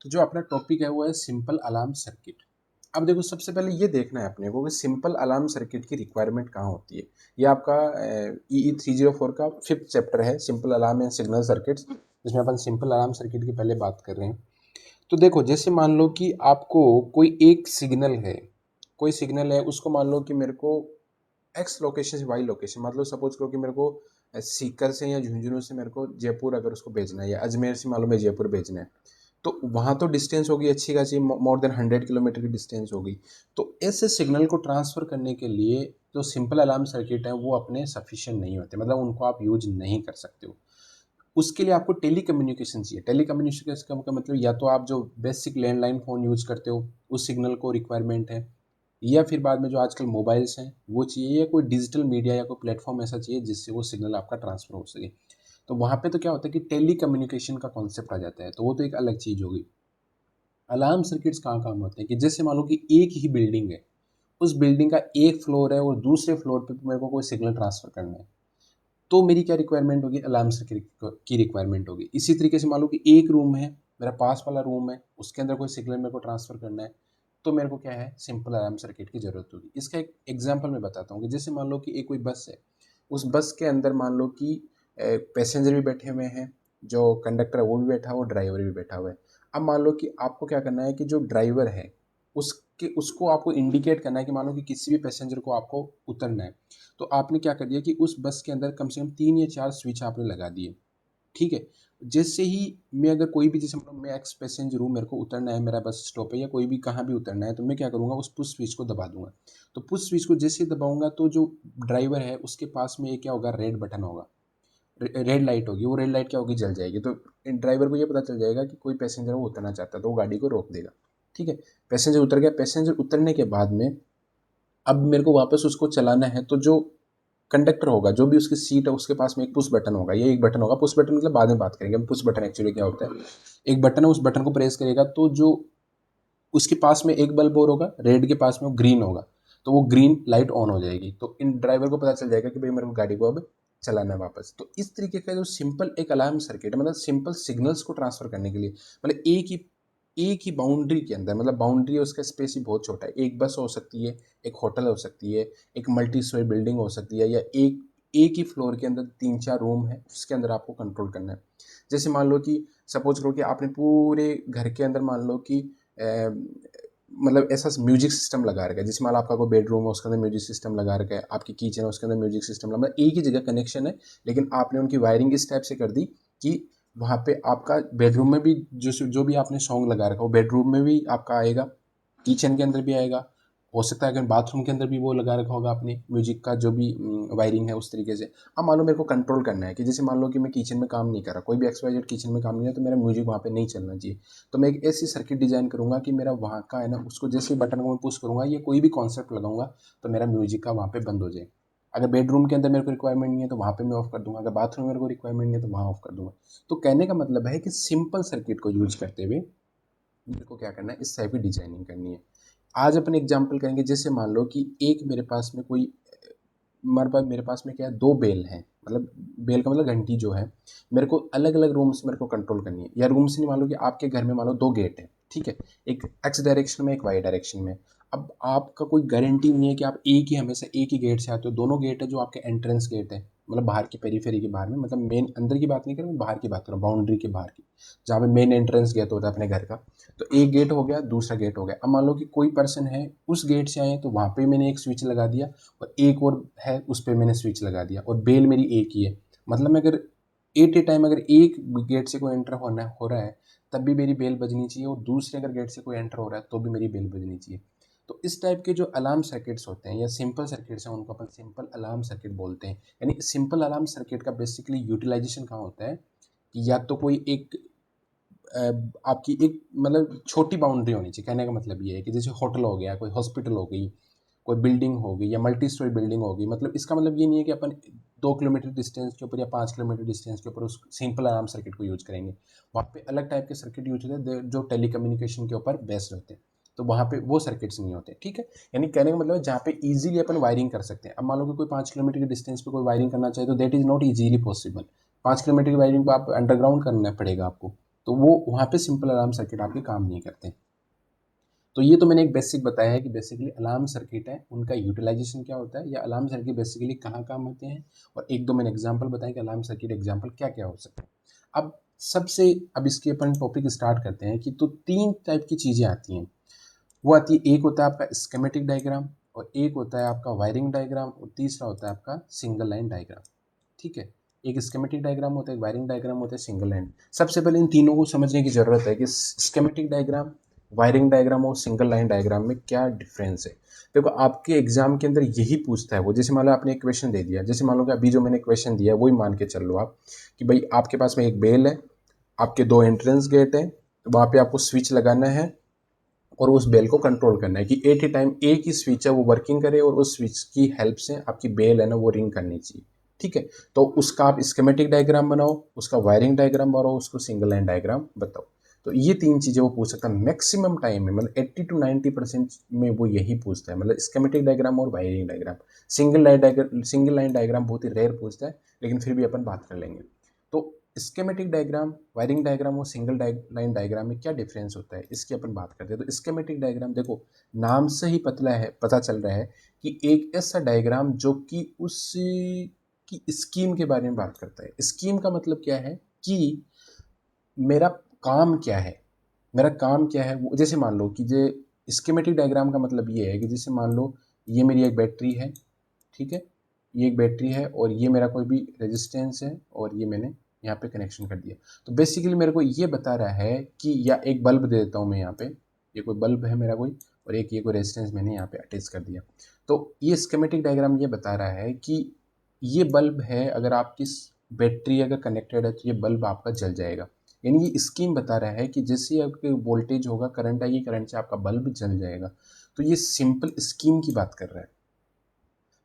तो जो अपना टॉपिक है वो है सिंपल अलार्म सर्किट। अब देखो सबसे पहले ये देखना है अपने को कि सिंपल अलार्म सर्किट की रिक्वायरमेंट कहाँ होती है। ये आपका EE 304 का 5th चैप्टर है, simple alarm and signal circuits, जिसमें अपन सिंपल अलार्म सर्किट की पहले बात कर रहे हैं। तो देखो जैसे मान लो कि आपको कोई एक सिग्नल है, कोई सिग्नल है, उसको मान लो कि मेरे को एक्स लोकेशन से वाई लोकेशन, मतलब सपोज करो कि मेरे को सीकर से या झुंझुनू से मेरे को जयपुर अगर उसको भेजना है, या अजमेर से मान लो मैं जयपुर भेजना है, तो वहाँ तो डिस्टेंस होगी अच्छी खासी, मोर देन 100 किलोमीटर की डिस्टेंस होगी। तो ऐसे सिग्नल को ट्रांसफ़र करने के लिए जो सिंपल अलार्म सर्किट है वो अपने सफिशिएंट नहीं होते, मतलब उनको आप यूज नहीं कर सकते हो। उसके लिए आपको टेली कम्युनिकेशन चाहिए। टेली कम्युनिकेशन का मतलब या तो आप जो बेसिक लैंडलाइन फ़ोन यूज करते हो उस सिग्नल को रिक्वायरमेंट है, या फिर बाद में जो आजकल मोबाइल्स हैं वो चाहिए, या कोई डिजिटल मीडिया या कोई प्लेटफॉर्म ऐसा चाहिए जिससे वो सिग्नल आपका ट्रांसफ़र हो सके। तो वहाँ पे तो क्या होता है कि टेली कम्युनिकेशन का कॉन्सेप्ट आ जाता है, तो वो तो एक अलग चीज़ होगी। अलार्म सर्किट्स कहाँ काम होते हैं कि जैसे मान लो कि एक ही बिल्डिंग है, उस बिल्डिंग का एक फ्लोर है और दूसरे फ्लोर पे मेरे को कोई सिग्नल ट्रांसफ़र करना है, तो मेरी क्या रिक्वायरमेंट होगी, अलार्म सर्किट की रिक्वायरमेंट होगी। इसी तरीके से मान लो कि एक रूम है, मेरा पास वाला रूम है, उसके अंदर कोई सिग्नल मेरे को ट्रांसफ़र करना है, तो मेरे को क्या है, सिंपल अलार्म सर्किट की ज़रूरत होगी। इसका एक एग्जांपल मैं बताता हूँ कि जैसे मान लो कि एक कोई बस है, उस बस के अंदर मान लो कि पैसेंजर भी बैठे हुए हैं, जो कंडक्टर है वो भी बैठा हुआ है, ड्राइवर भी बैठा हुआ है। अब मान लो कि आपको क्या करना है कि जो ड्राइवर है उसके उसको आपको इंडिकेट करना है कि मान लो कि किसी भी पैसेंजर को आपको उतरना है, तो आपने क्या कर दिया कि उस बस के अंदर कम से कम 3 या 4 स्विच आपने लगा दिए, ठीक है? जैसे ही मैं अगर कोई भी, जैसे मतलब मैं एक्स पैसेंजर हूँ, मेरे को उतरना है, मेरा बस स्टॉप है या कोई भी कहाँ भी उतरना है, तो मैं क्या करूँगा, उस पुश स्विच को दबा दूँगा। तो पुश स्विच को जैसे ही दबाऊँगा तो जो ड्राइवर है उसके पास में एक क्या होगा, रेड बटन होगा, रेड लाइट होगी, वो रेड लाइट क्या होगी, जल जाएगी। तो ड्राइवर को ये पता चल जाएगा कि कोई पैसेंजर वो उतरना चाहता है, तो वो गाड़ी को रोक देगा, ठीक है? पैसेंजर उतर गया, पैसेंजर उतरने के बाद में अब मेरे को वापस उसको चलाना है, तो जो कंडक्टर होगा, जो भी उसकी सीट है उसके पास में एक पुश बटन होगा, ये एक बटन होगा, पुश बटन मतलब बाद में बात करेंगे हम पुश बटन एक्चुअली क्या होता है। एक बटन है, उस बटन को प्रेस करेगा तो जो उसके पास में एक बल्ब और होगा, रेड के पास में वो ग्रीन होगा, तो वो ग्रीन लाइट ऑन हो जाएगी, तो इन ड्राइवर को पता चल जाएगा कि भाई मेरे को गाड़ी को अब चलाना है वापस। तो इस तरीके का जो सिंपल एक अलार्म सर्किट है, मतलब सिंपल सिग्नल्स को ट्रांसफर करने के लिए, मतलब एक ही बाउंड्री के अंदर, मतलब बाउंड्री है उसका स्पेस ही बहुत छोटा है, एक बस हो सकती है, एक होटल हो सकती है, एक मल्टी स्टोरी बिल्डिंग हो सकती है, या एक एक ही फ्लोर के अंदर 3-4 रूम है, उसके अंदर आपको कंट्रोल करना है। जैसे मान लो कि सपोज करो कि आपने पूरे घर के अंदर मान लो कि मतलब ऐसा म्यूजिक सिस्टम लगा रखा है, जैसे मान लो आपका कोई बेडरूम है उसके अंदर म्यूजिक सिस्टम लगा रखा है, आपकी किचन है उसके अंदर म्यूजिक सिस्टम लगा, मतलब एक ही जगह कनेक्शन है, लेकिन आपने उनकी वायरिंग इस टाइप से कर दी कि वहाँ पे आपका बेडरूम में भी जो जो भी आपने सॉन्ग लगा रखा हो बेडरूम में भी आपका आएगा, किचन के अंदर भी आएगा, हो सकता है अगर बाथरूम के अंदर भी वो लगा रखा होगा आपने म्यूजिक का जो भी वायरिंग है उस तरीके से। अब मान लो मेरे को कंट्रोल करना है कि जैसे मान लो कि मैं किचन में काम नहीं कर रहा, कोई भी XYZ किचन में काम नहीं है, तो मेरा म्यूजिक वहाँ पे नहीं चलना चाहिए। तो मैं एक ऐसी सर्किट डिज़ाइन करूँगा कि मेरा वहाँ का है ना, उसको जैसे ही बटन को मैं पुश करूँगा या कोई भी कॉन्सेप्ट लगाऊंगा, तो मेरा म्यूजिक का वहाँ पे बंद हो जाए। अगर बेडरूम के अंदर मेरे को रिक्वायरमेंट नहीं है तो वहाँ पे मैं ऑफ कर दूंगा, अगर बाथरूम में मेरे को रिक्वायरमेंट नहीं है तो वहाँ ऑफ कर दूंगा। तो कहने का मतलब है कि सिंपल सर्किट को यूज करते हुए मेरे को क्या करना है, इस टाइप की डिजाइनिंग करनी है। आज अपन एग्जांपल करेंगे, जैसे मान लो कि एक मेरे पास में कोई, मेरे पास में क्या है, दो बेल हैं, मतलब बेल का मतलब घंटी जो है, मेरे को अलग अलग रूम्स मेरे को कंट्रोल करनी है, या रूम्स नहीं, मान लो कि आपके घर में मान लो दो गेट है, ठीक है, एक एक्स डायरेक्शन में एक वाई डायरेक्शन में। अब आपका कोई गारंटी नहीं है कि आप एक ही हमेशा एक ही गेट से आते हो, दोनों गेट है जो आपके एंट्रेंस गेट है, मतलब बाहर की पेरीफेरी के बाहर में, मतलब मेन अंदर की बात नहीं कर रहा, मैं बाहर की बात कर रहा हूँ, बाउंड्री के बाहर की, जहाँ पे मेन एंट्रेंस गेट होता है अपने घर का। तो एक गेट हो गया, दूसरा गेट हो गया। अब मान लो कि कोई पर्सन है उस गेट से आए, तो वहाँ पे मैंने एक स्विच लगा दिया, और एक और है उस पर मैंने स्विच लगा दिया, और बेल मेरी एक ही है। मतलब मैं अगर एट ए टाइम अगर एक गेट से कोई एंटर होना हो रहा है तब भी मेरी बेल बजनी चाहिए, और दूसरे अगर गेट से कोई एंटर हो रहा है तो भी मेरी बेल बजनी चाहिए। तो इस टाइप के जो अलार्म सर्किट्स होते हैं या सिंपल सर्किट्स हैं उनको अपन सिंपल अलार्म सर्किट बोलते हैं। यानी सिंपल अलार्म सर्किट का बेसिकली यूटिलाइजेशन कहाँ होता है कि या तो कोई एक अ, आपकी एक मतलब छोटी बाउंड्री होनी चाहिए। कहने का मतलब ये है कि जैसे होटल हो गया, कोई हॉस्पिटल हो गई, कोई बिल्डिंग हो गई, या मल्टी स्टोरी बिल्डिंग होगी, मतलब इसका मतलब ये नहीं है कि अपन 2 किलोमीटर डिस्टेंस के ऊपर या 5 किलोमीटर डिस्टेंस के ऊपर उस सिंपल अलार्म सर्किट को यूज करेंगे। वहाँ पे अलग टाइप के सर्किट यूज होते हैं जो टेली कम्युनिकेशन के ऊपर बेस्ड होते हैं, तो वहाँ पे वो सर्किट्स नहीं होते, ठीक है। यानी कहने का मतलब है जहाँ पे इजीली अपन वायरिंग कर सकते हैं। अब मान लो कि कोई 5 किलोमीटर के डिस्टेंस पे कोई वायरिंग करना चाहे तो that is not easily possible. 5 kilometre की वायरिंग को आप अंडरग्राउंड करना पड़ेगा आपको, तो वो वहाँ पे सिंपल अलार्म सर्किट आपके काम नहीं करते। तो ये तो मैंने एक बेसिक बताया है कि बेसिकली अलार्म सर्किट है, उनका यूटिलाइजेशन क्या होता है, या अलार्म सर्किट बेसिकली कहाँ काम आते हैं, और एक दो मैंने एग्जांपल बताया कि अलार्म सर्किट एग्जांपल क्या क्या हो सकते हैं। अब अब इसके अपन टॉपिक स्टार्ट करते हैं कि तो 3 टाइप की चीज़ें आती हैं। वो आती है, एक होता है आपका स्कीमेटिक डायग्राम, और एक होता है आपका वायरिंग डायग्राम, और तीसरा होता है आपका सिंगल लाइन डायग्राम। ठीक है, एक स्कीमेटिक डायग्राम होता है, एक वायरिंग डायग्राम होता है, सिंगल लाइन। सबसे पहले इन तीनों को समझने की जरूरत है कि स्कीमेटिक डायग्राम, वायरिंग डायग्राम और सिंगल लाइन डायग्राम में क्या डिफरेंस है। देखो आपके एग्जाम के अंदर यही पूछता है वो। जैसे मान लो आपने एक क्वेश्चन दे दिया, जैसे मान लो कि अभी जो मैंने क्वेश्चन दिया है वही मान के चल लो आप, कि भाई आपके पास में एक बेल है, आपके 2 एंट्रेंस गेट हैं, तो वहाँ पे आपको स्विच लगाना है और उस बेल को कंट्रोल करना है कि एट ए टाइम एक ही स्विच है वो वर्किंग करे, और उस स्विच की हेल्प से आपकी बेल है ना वो रिंग करनी चाहिए। ठीक है, तो उसका आप स्कीमेटिक डायग्राम बनाओ, उसका वायरिंग डायग्राम बनाओ, उसको सिंगल लाइन डायग्राम बताओ। तो ये 3 चीज़ें वो पूछ सकता है मैक्सिमम टाइम में, मतलब 80 to 90% में वो यही पूछता है, मतलब स्कीमेटिक डायग्राम और wiring diagram. Single line diagram बहुत ही रेयर पूछता है, लेकिन फिर भी अपन बात कर लेंगे। तो स्कीमेटिक डायग्राम, वायरिंग डायग्राम और सिंगल लाइन डायग्राम में क्या डिफरेंस होता है, इसकी अपन बात करते हैं। तो स्कीमेटिक डायग्राम देखो, नाम से ही पता चल रहा है कि एक ऐसा डायग्राम जो कि उस की स्कीम के बारे में बात करता है। स्कीम का मतलब क्या है कि मेरा काम क्या है, मेरा काम क्या है वो। जैसे मान लो कि जे स्कीमेटिक डायग्राम का मतलब ये है कि जैसे मान लो ये मेरी एक बैटरी है, ठीक है, ये एक बैटरी है और ये मेरा कोई भी रेजिस्टेंस है, और ये मैंने यहाँ पे कनेक्शन कर दिया। तो बेसिकली मेरे को ये बता रहा है कि, या एक बल्ब दे देता हूँ मैं यहाँ पे, ये कोई बल्ब है मेरा कोई, और एक ये कोई रेजिस्टेंस मैंने यहाँ पे अटैच कर दिया। तो ये स्कीमेटिक डायग्राम ये बता रहा है कि ये बल्ब है, अगर आपकी बैटरी अगर कनेक्टेड है तो ये बल्ब आपका जल जाएगा। यानी ये स्कीम बता रहा है कि जैसे आपके वोल्टेज होगा, करंट आएगी, करंट से आपका बल्ब जल जाएगा। तो ये सिंपल स्कीम की बात कर रहा है।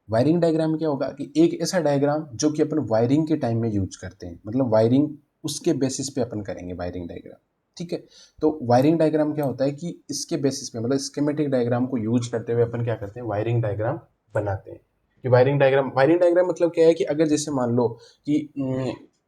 वायरिंग डायग्राम क्या होगा कि एक ऐसा डायग्राम जो कि अपन वायरिंग के टाइम में यूज करते हैं, मतलब वायरिंग उसके बेसिस पे अपन करेंगे वायरिंग डायग्राम। ठीक है, तो वायरिंग डायग्राम क्या होता है कि इसके बेसिस पे, मतलब स्कीमेटिक डायग्राम को यूज करते हुए अपन क्या करते हैं, वायरिंग डायग्राम बनाते हैं। कि वायरिंग डायग्राम मतलब क्या है कि अगर जैसे मान लो कि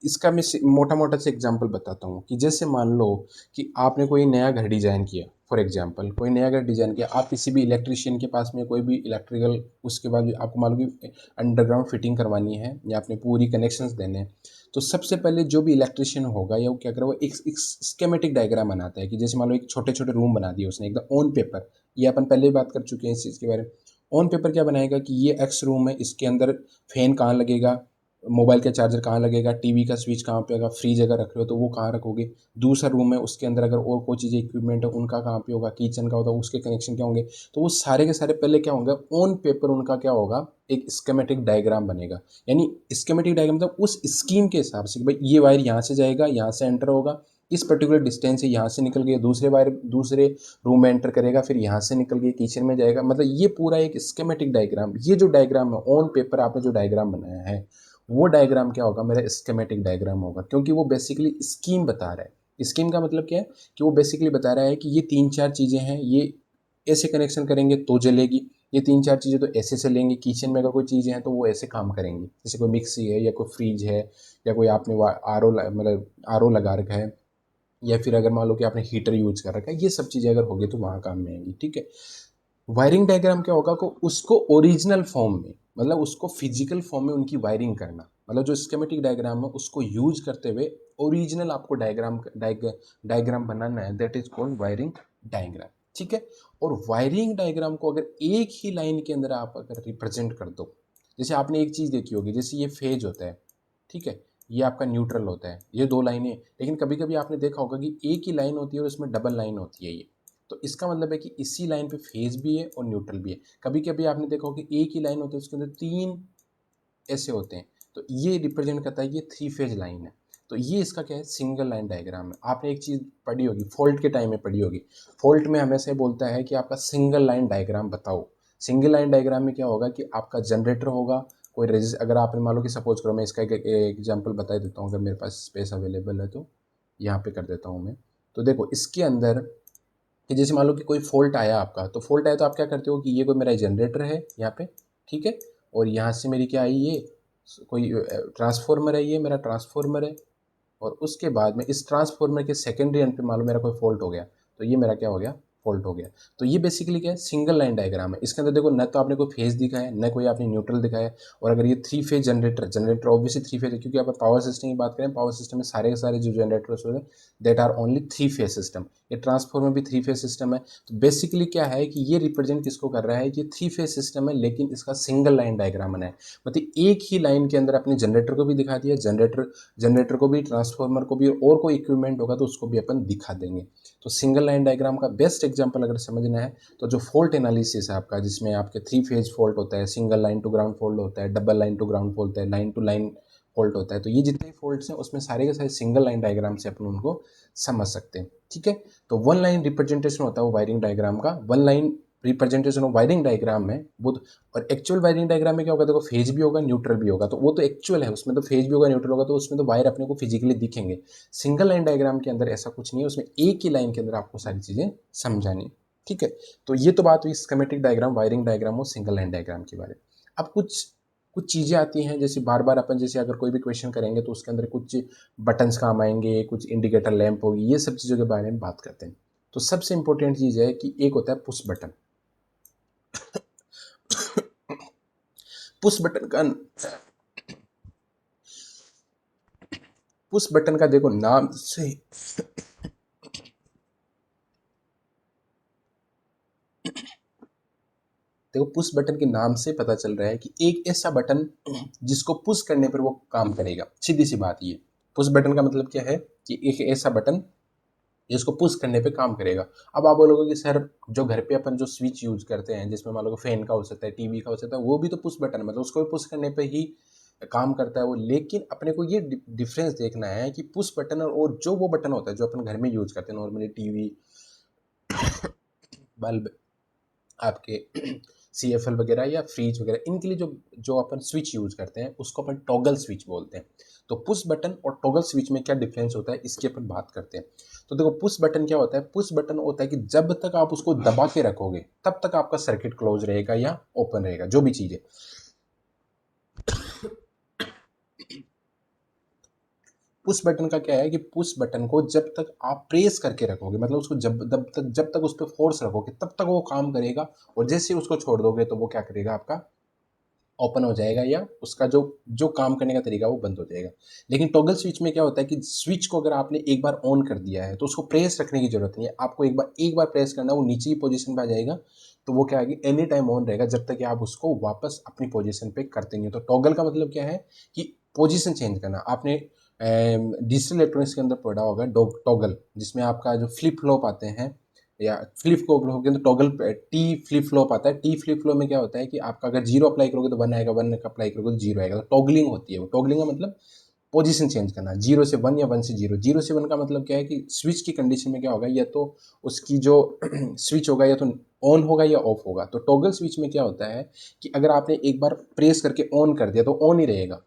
इसका मैं मोटा मोटा से एग्जांपल बताता हूँ, कि जैसे मान लो कि आपने कोई नया घर डिजाइन किया, फॉर एग्जांपल कोई नया घर डिजाइन किया, आप किसी भी इलेक्ट्रिशियन के पास में कोई भी इलेक्ट्रिकल, उसके बाद आपको मालूम कि अंडरग्राउंड फिटिंग करवानी है या आपने पूरी कनेक्शंस देने हैं। तो सबसे पहले जो भी इलेक्ट्रिशियन होगा या वो क्या करेगा, वो एक स्कीमेटिक डायग्राम बनाता है कि जैसे मान लो एक छोटे छोटे रूम बना दिए उसने एकदम ऑन पेपर। ये अपन पहले ही बात कर चुके हैं इस चीज़ के बारे में। ऑन पेपर क्या बनाएगा कि ये एक्स रूम है, इसके अंदर फैन कहाँ लगेगा, मोबाइल का चार्जर कहाँ लगेगा, टीवी का स्विच कहाँ पे होगा, फ्रिज अगर रख रहे हो तो वो कहाँ रखोगे। दूसरा रूम है उसके अंदर अगर और कोई चीज़ें इक्विपमेंट है उनका कहाँ पे होगा, किचन का होता है उसके कनेक्शन क्या होंगे। तो वो सारे के सारे पहले क्या होंगे, ऑन पेपर उनका क्या होगा, एक स्कीमेटिक डायग्राम बनेगा। यानी स्कीमेटिक डायग्राम मतलब उस स्कीम के हिसाब से कि भाई ये वायर यहाँ से जाएगा, यहाँ से एंटर होगा, इस पर्टिकुलर डिस्टेंस से यहाँ से निकल गया, दूसरे वायर दूसरे रूम में एंटर करेगा, फिर यहाँ से निकल के किचन में जाएगा। मतलब ये पूरा एक स्कीमेटिक डायग्राम, ये जो डायग्राम है ऑन पेपर आपने जो डायग्राम बनाया है, वो डायग्राम क्या होगा, मेरा स्कीमेटिक डायग्राम होगा, क्योंकि वो बेसिकली स्कीम बता रहा है। स्कीम का मतलब क्या है कि वो बेसिकली बता रहा है कि ये 3-4 चीज़ें हैं, ये ऐसे कनेक्शन करेंगे तो जलेगी, ये 3-4 चीज़ें तो ऐसे चलेंगी, किचन में अगर कोई चीज़ें हैं तो वो ऐसे काम करेंगी। जैसे कोई मिक्सी है या कोई फ्रिज है, या कोई आपने आर ओ मतलब RO लगा रखा है, या फिर अगर मान लो कि आपने हीटर यूज कर रखा है, ये सब चीज़ें अगर होगी तो वहाँ काम में आएंगी। ठीक है, वायरिंग डायग्राम क्या होगा को उसको ओरिजिनल फॉर्म में, मतलब उसको फिजिकल फॉर्म में उनकी वायरिंग करना, मतलब जो स्कीमेटिक डायग्राम है उसको यूज करते हुए ओरिजिनल आपको डायग्राम बनाना है, that is called wiring diagram. ठीक है, और वायरिंग डायग्राम को अगर एक ही लाइन के अंदर आप अगर रिप्रेजेंट कर दो, जैसे आपने एक चीज़ देखी होगी, जैसे ये फेज होता है, ठीक है, ये आपका न्यूट्रल होता है, ये 2 लाइनें। लेकिन कभी कभी आपने देखा होगा कि एक ही लाइन होती है और उसमें डबल लाइन होती है ये। तो इसका मतलब है कि इसी लाइन पे फेज भी है और न्यूट्रल भी है। कभी कभी आपने देखा होगा कि एक ही लाइन होती है उसके अंदर 3 ऐसे होते हैं, तो ये रिप्रेजेंट करता है कि ये 3 फेज लाइन है। तो ये इसका क्या है, सिंगल लाइन डायग्राम है। आपने एक चीज़ पढ़ी होगी, फॉल्ट के टाइम में पढ़ी होगी, फॉल्ट में हमेशा बोलता है कि आपका सिंगल लाइन डायग्राम बताओ। सिंगल लाइन डायग्राम में क्या होगा कि आपका जनरेटर होगा, कोई रजिस्टर, अगर आपने मान लो कि सपोज करो, मैं इसका एक एग्जाम्पल बता देता हूँ, अगर मेरे पास स्पेस अवेलेबल है तो यहाँ पे कर देता हूँ मैं। तो देखो इसके अंदर कि जैसे मान लो कि कोई फॉल्ट आया आपका, तो फॉल्ट आया तो आप क्या करते हो कि ये कोई मेरा जनरेटर है यहाँ पे, ठीक है, और यहाँ से मेरी क्या आई, ये कोई ट्रांसफॉर्मर है, ये मेरा ट्रांसफॉर्मर है, और उसके बाद में इस ट्रांसफॉर्मर के सेकेंडरी एंड पे मान लो मेरा कोई फॉल्ट हो गया, तो ये मेरा क्या हो गया, फॉल्ट हो गया। तो ये बेसिकली क्या है, सिंगल लाइन डायग्राम है। इसके अंदर देखो न तो आपने कोई फेज दिखा है, न कोई आपने न्यूट्रल दिखाया है। और अगर ये three phase generator obviously three phase है, क्योंकि आप पावर सिस्टम की बात करें, पावर सिस्टम में सारे के सारे जो जनरेटर्स होते हैं that are only three phase system. ये ट्रांसफॉर्मर भी थ्री फेज सिस्टम है। तो बेसिकली क्या है कि ये रिप्रेजेंट किसको कर रहा है कि थ्री फेज सिस्टम है, लेकिन इसका सिंगल लाइन डायग्राम बनाया है। मतलब एक ही लाइन के अंदर अपने जनरेटर को भी दिखा दिया, जनरेटर को भी, ट्रांसफार्मर को भी, और कोई इक्विपमेंट होगा तो उसको भी अपन दिखा देंगे। तो सिंगल लाइन डायग्राम का बेस्ट एग्जांपल अगर समझना है तो जो फॉल्ट एनालिसिस है आपका, जिसमें आपके थ्री फेज फॉल्ट होता है, single line to ground fault होता है, double line to ground fault होता है, लाइन टू लाइन फॉल्ट होता है, तो ये जितने फॉल्ट्स हैं उसमें सारे के सारे सिंगल लाइन डायग्राम से अपन उनको समझ सकते हैं। ठीक है, तो वन लाइन रिप्रेजेंटेशन होता है वो वायरिंग डायग्राम का, one line representation of wiring diagram में वो और एक्चुअल वायरिंग डायग्राम में क्या होगा, देखो फेज भी होगा, न्यूट्रल भी होगा, तो वो तो एक्चुअल है, उसमें तो फेज भी होगा, न्यूट्रल होगा, तो उसमें तो वायर अपने को फिजिकली दिखेंगे। सिंगल लाइन डायग्राम के अंदर ऐसा कुछ नहीं है, उसमें एक ही लाइन के अंदर आपको सारी चीज़ें समझानी। ठीक है, तो ये तो बात हुई स्कीमेटिक डायग्राम, वायरिंग डायग्राम और सिंगल लाइन डायग्राम के बारे में। अब कुछ कुछ चीज़ें आती हैं, जैसे बार बार अपन जैसे अगर कोई भी क्वेश्चन करेंगे तो उसके अंदर कुछ बटन्स काम आएंगे, कुछ इंडिकेटर लैंप होगी, ये सब चीज़ों के बारे में बात करते हैं। तो सबसे इंपॉर्टेंट चीज़ है कि एक होता है पुश बटन। पुश बटन का पुश बटन का देखो नाम से देखो पुश बटन के नाम से पता चल रहा है कि एक ऐसा बटन जिसको पुश करने पर वो काम करेगा। सीधी सी बात, ये पुश बटन का मतलब क्या है कि एक ऐसा बटन जिसको पुश करने पे काम करेगा। अब आप बोलोगे कि सर जो घर पे अपन जो स्विच यूज करते हैं, जिसमें मान लो फैन का हो सकता है, टीवी का हो सकता है, वो भी तो पुश बटन है, मतलब उसको भी पुश करने पे ही काम करता है वो। लेकिन अपने को ये डिफरेंस देखना है कि पुश बटन और जो वो बटन होता है जो अपन घर में यूज करते हैं नॉर्मली, टीवी, बल्ब, आपके CFL वगैरह या फ्रीज वगैरह, इनके लिए जो जो अपन स्विच यूज करते हैं उसको अपन टॉगल स्विच बोलते हैं। तो पुश बटन और टॉगल स्विच में क्या डिफरेंस होता है इसकी अपन बात करते हैं। तो देखो पुश बटन क्या होता है, पुश बटन होता है कि जब तक आप उसको दबा के रखोगे तब तक आपका सर्किट क्लोज रहेगा या ओपन रहेगा, जो भी चीज़ है। पुश बटन का क्या है कि पुश बटन को जब तक आप प्रेस करके रखोगे, मतलब उसको जब तक उस पर फोर्स रखोगे तब तक वो काम करेगा, और जैसे ही उसको छोड़ दोगे तो वो क्या करेगा, आपका ओपन हो जाएगा, या उसका जो जो काम करने का तरीका वो बंद हो जाएगा। लेकिन टॉगल स्विच में क्या होता है कि स्विच को अगर आपने एक बार ऑन कर दिया है तो उसको प्रेस रखने की जरूरत नहीं है, आपको एक बार प्रेस करना, वो नीचे की पोजीशन पे आ जाएगा, तो वो क्या है, एनी टाइम ऑन रहेगा जब तक कि आप उसको वापस अपनी पोजीशन पे करते नहीं हो। तो टॉगल का मतलब क्या है कि पोजीशन चेंज करना। आपने डिजिटल इलेक्ट्रॉनिक्स के अंदर पढ़ा होगा टॉगल, जिसमें आपका जो फ्लिप फ्लॉप आते हैं, या फ्लिप को के अंदर टॉगल टी फ्लिप फ्लॉप आता है। टी फ्लिप फ्लॉप में क्या होता है कि आपका अगर जीरो अप्लाई करोगे तो वन आएगा, वन अप्लाई करोगे तो जीरो आएगा। तो टॉगलिंग होती है वो। टॉगलिंग का मतलब पोजीशन चेंज करना, जीरो से वन या वन से जीरो। जीरो से वन का मतलब क्या है कि स्विच की कंडीशन में क्या होगा, या तो उसकी जो स्विच होगा या तो ऑन होगा या ऑफ होगा। तो टॉगल स्विच में क्या होता है कि अगर आपने एक बार प्रेस करके ऑन कर दिया तो ऑन ही रहेगा,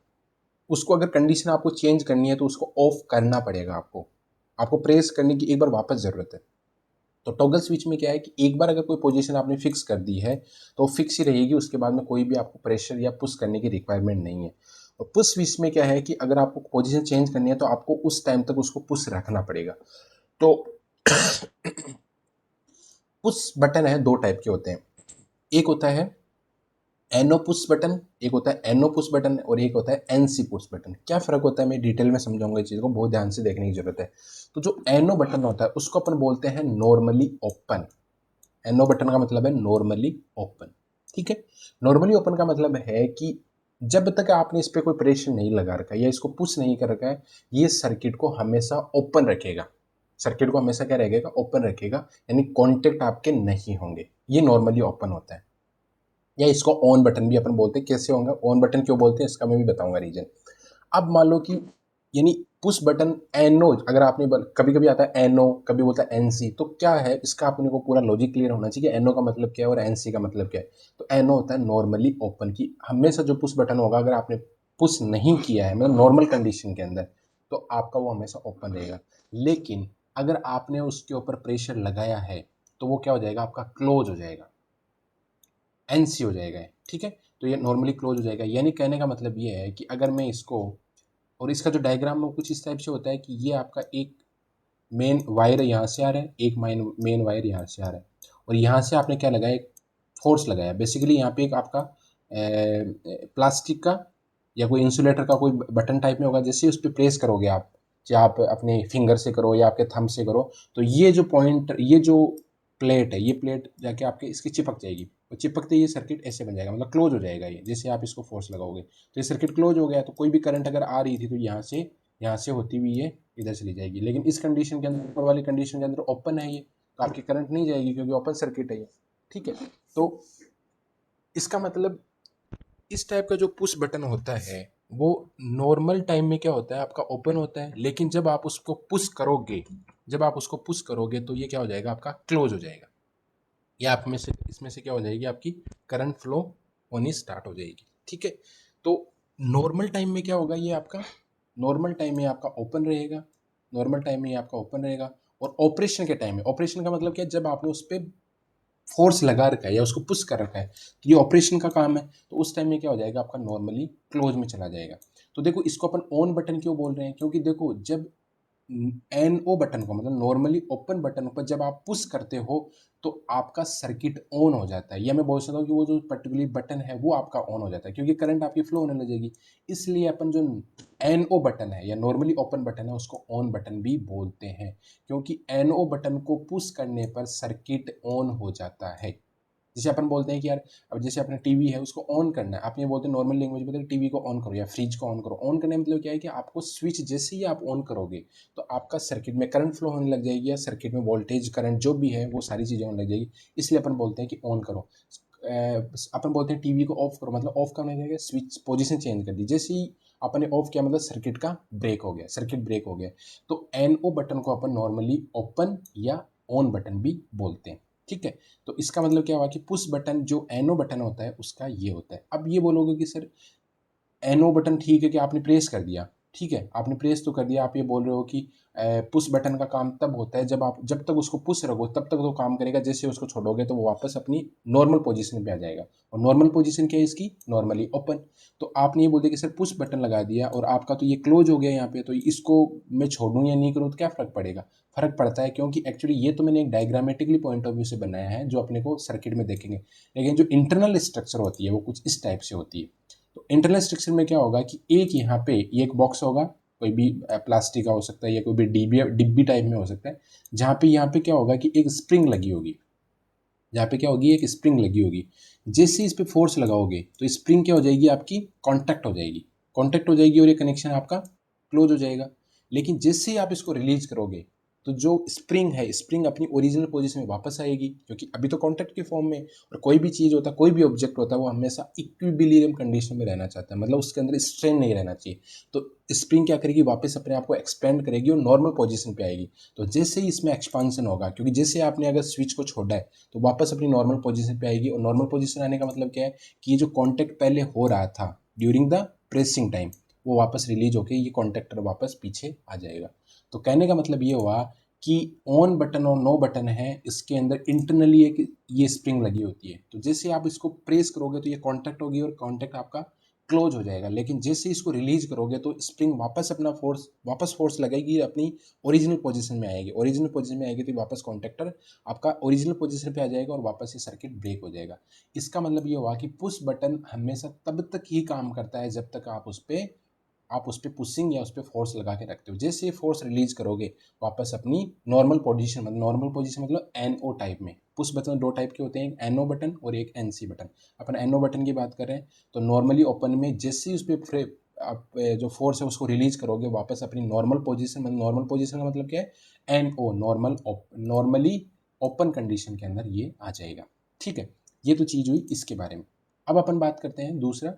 उसको अगर कंडीशन आपको चेंज करनी है तो उसको ऑफ करना पड़ेगा, आपको आपको प्रेस करने की एक बार वापस ज़रूरत है। तो टॉगल स्विच में क्या है कि एक बार अगर कोई पोजीशन आपने फिक्स कर दी है तो फिक्स ही रहेगी, उसके बाद में कोई भी आपको प्रेशर या पुश करने की रिक्वायरमेंट नहीं है। और पुश स्विच में क्या है कि अगर आपको पोजीशन चेंज करनी है तो आपको उस टाइम तक उसको पुश रखना पड़ेगा। तो पुश बटन है, दो टाइप के होते हैं, एक होता है एनो पुश बटन, एक होता है एनो पुश बटन, और एक होता है एनसी पुश बटन। क्या फर्क होता है मैं डिटेल में समझाऊंगा, इस चीज़ को बहुत ध्यान से देखने की जरूरत है। तो जो एनो बटन होता है उसको अपन बोलते हैं नॉर्मली ओपन। एनो बटन का मतलब है नॉर्मली ओपन। ठीक है, नॉर्मली ओपन का मतलब है कि जब तक आपने इस पर कोई प्रेशर नहीं लगा रखा है या इसको पुश नहीं कर रखा है, ये सर्किट को हमेशा ओपन रखेगा। सर्किट को हमेशा क्या रहेगा, ओपन रखेगा, यानी कॉन्टेक्ट आपके नहीं होंगे। ये नॉर्मली ओपन होता है, या इसको ऑन बटन भी अपन बोलते हैं। कैसे होगा, ऑन बटन क्यों बोलते हैं इसका मैं भी बताऊंगा रीजन। अब मान लो कि यानी पुश बटन एनो, अगर आपने कभी कभी आता है एनो, कभी बोलता है एनसी, तो क्या है इसका अपने को पूरा लॉजिक क्लियर होना चाहिए। एनो का मतलब क्या है और एनसी का मतलब क्या है। तो एनो होता है नॉर्मली ओपन, की हमेशा जो पुश बटन होगा अगर आपने पुश नहीं किया है, मतलब नॉर्मल कंडीशन के अंदर, तो आपका वो हमेशा ओपन रहेगा। लेकिन अगर आपने उसके ऊपर प्रेशर लगाया है तो वो क्या हो जाएगा, आपका क्लोज हो जाएगा, एनसी हो जाएगा। ठीक है, तो ये नॉर्मली क्लोज हो जाएगा। यानी कहने का मतलब ये है कि अगर मैं इसको और इसका जो डायग्राम है कुछ इस टाइप से होता है कि ये आपका एक मेन वायर यहाँ से आ रहा है, एक मेन वायर यहाँ से आ रहा है, और यहाँ से आपने क्या लगाया, एक फोर्स लगाया। बेसिकली यहाँ पे एक आपका प्लास्टिक का या कोई इंसुलेटर का कोई बटन टाइप में होगा, जैसे उस पर प्रेस करोगे आप, चाहे आप अपने फिंगर से करो या आपके थंब से करो, तो ये जो पॉइंट, ये जो प्लेट है, ये प्लेट जाके आपके इसकी चिपक जाएगी, और चिपकते ही ये सर्किट ऐसे बन जाएगा, मतलब क्लोज हो जाएगा ये, जैसे आप इसको फोर्स लगाओगे तो ये सर्किट क्लोज हो गया। तो कोई भी करंट अगर आ रही थी तो यहाँ से होती हुई ये इधर चली जाएगी। लेकिन इस कंडीशन के अंदर, ऊपर वाली कंडीशन के अंदर ओपन है ये, तो आपकी करंट नहीं जाएगी क्योंकि ओपन सर्किट है ये। ठीक है, तो इसका मतलब इस टाइप का जो पुश बटन होता है वो नॉर्मल टाइम में क्या होता है, आपका ओपन होता है, लेकिन जब आप उसको पुश करोगे, तो ये क्या हो जाएगा, आपका क्लोज हो जाएगा। या आप में से इसमें से क्या हो जाएगी, आपकी करंट फ्लो होनी स्टार्ट हो जाएगी। ठीक है, तो नॉर्मल टाइम में क्या होगा, ये आपका नॉर्मल टाइम में आपका ओपन रहेगा, नॉर्मल टाइम में आपका ओपन रहेगा। और ऑपरेशन के टाइम में, ऑपरेशन का मतलब क्या है, जब आपने उस पर फोर्स लगा रखा है या उसको पुश कर रखा है, तो ये ऑपरेशन का काम है, तो उस टाइम में क्या हो जाएगा, आपका नॉर्मली क्लोज में चला जाएगा। तो देखो इसको अपन ऑन बटन क्यों बोल रहे हैं, क्योंकि देखो जब NO बटन को, मतलब नॉर्मली ओपन बटन पर जब आप पुश करते हो तो आपका सर्किट ऑन हो जाता है, या मैं बोल सकता हूँ कि वो जो पर्टिकुलर बटन है वो आपका ऑन हो जाता है, क्योंकि करंट आपकी फ्लो होने लगेगी। इसलिए अपन जो NO बटन है या नॉर्मली ओपन बटन है उसको ऑन बटन भी बोलते हैं, क्योंकि NO बटन को पुश करने पर सर्किट ऑन हो जाता है। जैसे अपन बोलते हैं कि यार, अब जैसे अपने टीवी है उसको ऑन करना है, आप ये बोलते हैं नॉर्मल लैंग्वेज में, टीवी को ऑन करो या फ्रिज को ऑन करो। ऑन करने का मतलब क्या है कि आपको स्विच जैसे ही आप ऑन करोगे तो आपका सर्किट में करंट फ्लो होने लग जाएगी, या सर्किट में वोल्टेज करंट जो भी है वो सारी चीज़ें होने लग जाएगी। इसलिए अपन बोलते हैं कि ऑन करो। अपन बोलते हैं टीवी को ऑफ करो, मतलब ऑफ करने के स्विच पोजिशन चेंज कर दी, जैसे ही आपने ऑफ किया मतलब सर्किट का ब्रेक हो गया, सर्किट ब्रेक हो गया। तो NO बटन को अपन नॉर्मली ओपन या ऑन बटन भी बोलते हैं। ठीक है, तो इसका मतलब क्या हुआ कि पुश बटन जो NO बटन होता है उसका ये होता है। अब ये बोलोगे कि सर NO बटन ठीक है कि आपने प्रेस कर दिया, ठीक है आपने प्रेस तो कर दिया, आप ये बोल रहे हो कि पुश बटन का काम तब होता है जब तक उसको पुश रखो तब तक तो काम करेगा, जैसे उसको छोड़ोगे तो वो वापस अपनी नॉर्मल पोजीशन पे आ जाएगा। और नॉर्मल पोजीशन क्या है इसकी, नॉर्मली ओपन। तो आपने ये बोल दिया कि सर पुश बटन लगा दिया और आपका तो ये क्लोज हो गया यहाँ पे, तो इसको मैं छोड़ूँ या नहीं करूँ तो क्या फ़र्क पड़ेगा। फ़र्क पड़ता है, क्योंकि एक्चुअली ये तो मैंने एक डायग्रामेटिकली पॉइंट ऑफ व्यू से बनाया है जो अपने को सर्किट में देखेंगे, लेकिन जो इंटरनल स्ट्रक्चर होती है वो कुछ इस टाइप से होती है। तो इंटरनल स्ट्रक्चर में क्या होगा कि एक यहाँ पे ये एक बॉक्स होगा, कोई भी प्लास्टिक का हो सकता है या कोई भी डिब्बी टाइप में हो सकता है, जहाँ पे यहाँ पे क्या होगा कि एक स्प्रिंग लगी होगी, जहाँ पे क्या होगी, एक स्प्रिंग लगी होगी। जैसे इस पे फोर्स लगाओगे तो स्प्रिंग क्या हो जाएगी, आपकी कांटेक्ट हो जाएगी, कांटेक्ट हो जाएगी और ये कनेक्शन आपका क्लोज हो जाएगा। लेकिन जैसे ही आप इसको रिलीज करोगे तो जो स्प्रिंग है, स्प्रिंग अपनी ओरिजिनल पोजीशन में वापस आएगी, क्योंकि अभी तो कांटेक्ट के फॉर्म में। और कोई भी चीज़ होता है, कोई भी ऑब्जेक्ट होता है, वो हमेशा इक्विलिब्रियम कंडीशन में रहना चाहता है, मतलब उसके अंदर स्ट्रेन नहीं रहना चाहिए। तो स्प्रिंग क्या करेगी, वापस अपने आप को एक्सपेंड करेगी और नॉर्मल पोजीशन पे आएगी। तो जैसे ही इसमें एक्सपांसन होगा, क्योंकि जैसे आपने अगर स्विच को छोड़ा है तो वापस अपनी नॉर्मल पोजीशन पे आएगी। और नॉर्मल पोजीशन आने का मतलब क्या है कि ये जो कांटेक्ट पहले हो रहा था ड्यूरिंग द प्रेसिंग टाइम, वो वापस रिलीज होके ये कांटेक्टर वापस पीछे आ जाएगा। तो कहने का मतलब ये हुआ कि ऑन बटन और नो बटन है, इसके अंदर इंटरनली एक ये स्प्रिंग लगी होती है। तो जैसे आप इसको प्रेस करोगे तो ये कांटेक्ट होगी और कांटेक्ट आपका क्लोज हो जाएगा। लेकिन जैसे इसको रिलीज करोगे तो स्प्रिंग वापस फोर्स लगेगी, अपनी ओरिजिनल पोजीशन में आएगी, ओरिजिनल पोजीशन में आएगी तो वापस कॉन्टेक्टर आपका ओरिजिनल पोजीशन पे आ जाएगा और वापस ये सर्किट ब्रेक हो जाएगा। इसका मतलब ये हुआ कि पुश बटन हमेशा तब तक ही काम करता है जब तक आप उस पर पुशिंग या उस पर फोर्स लगा के रखते हो। जैसे ये फोर्स रिलीज करोगे वापस अपनी नॉर्मल पोजीशन मतलब NO टाइप में। पुश बटन दो टाइप के होते हैं, एक NO बटन और एक NC बटन। अपन NO बटन की बात कर रहे हैं तो नॉर्मली ओपन में जैसे ही उस पर आप जो फोर्स है उसको रिलीज करोगे वापस अपनी नॉर्मल पोजीशन, मतलब नॉर्मल पोजीशन का मतलब क्या है, NO नॉर्मली ओपन कंडीशन के अंदर ये आ जाएगा। ठीक है, ये तो चीज़ हुई इसके बारे में। अब अपन बात करते हैं दूसरा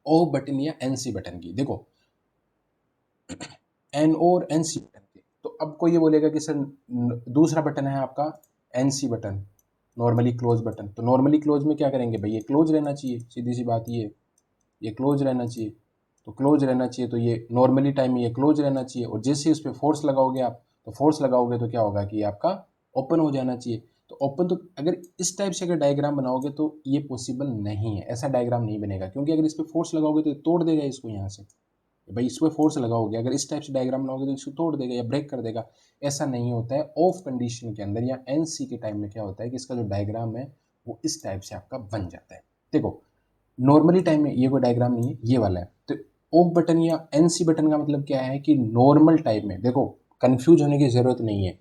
O बटन या NC बटन की। देखो NO और NC बटन के, तो अब कोई ये बोलेगा कि सर दूसरा बटन है आपका NC button, normally close button. तो नॉर्मली क्लोज में क्या करेंगे भाई, ये क्लोज रहना चाहिए, सीधी सी बात ये क्लोज रहना चाहिए। तो क्लोज रहना चाहिए तो ये नॉर्मली टाइम में ये क्लोज रहना चाहिए। और जैसे ही उस पर फोर्स लगाओगे आप, तो फोर्स लगाओगे तो क्या होगा कि आपका ओपन हो जाना चाहिए। तो ओपन, तो अगर इस टाइप से अगर डायग्राम बनाओगे तो ये पॉसिबल नहीं है, ऐसा डायग्राम नहीं बनेगा, क्योंकि अगर इस पर फोर्स लगाओगे तो तोड़ देगा इसको यहाँ से, भाई इस पर फोर्स लगाओगे, अगर इस टाइप से डायग्राम बनाओगे तो इसको तोड़ देगा या ब्रेक कर देगा। ऐसा नहीं होता है। ऑफ कंडीशन के अंदर या एनसी के टाइम में क्या होता है कि इसका जो डायग्राम है वो इस टाइप से आपका बन जाता है। देखो नॉर्मली टाइम में ये कोई डायग्राम नहीं है, ये वाला है। तो ऑफ बटन या एनसी बटन का मतलब क्या है कि नॉर्मल टाइम में, देखो कंफ्यूज होने की ज़रूरत नहीं है।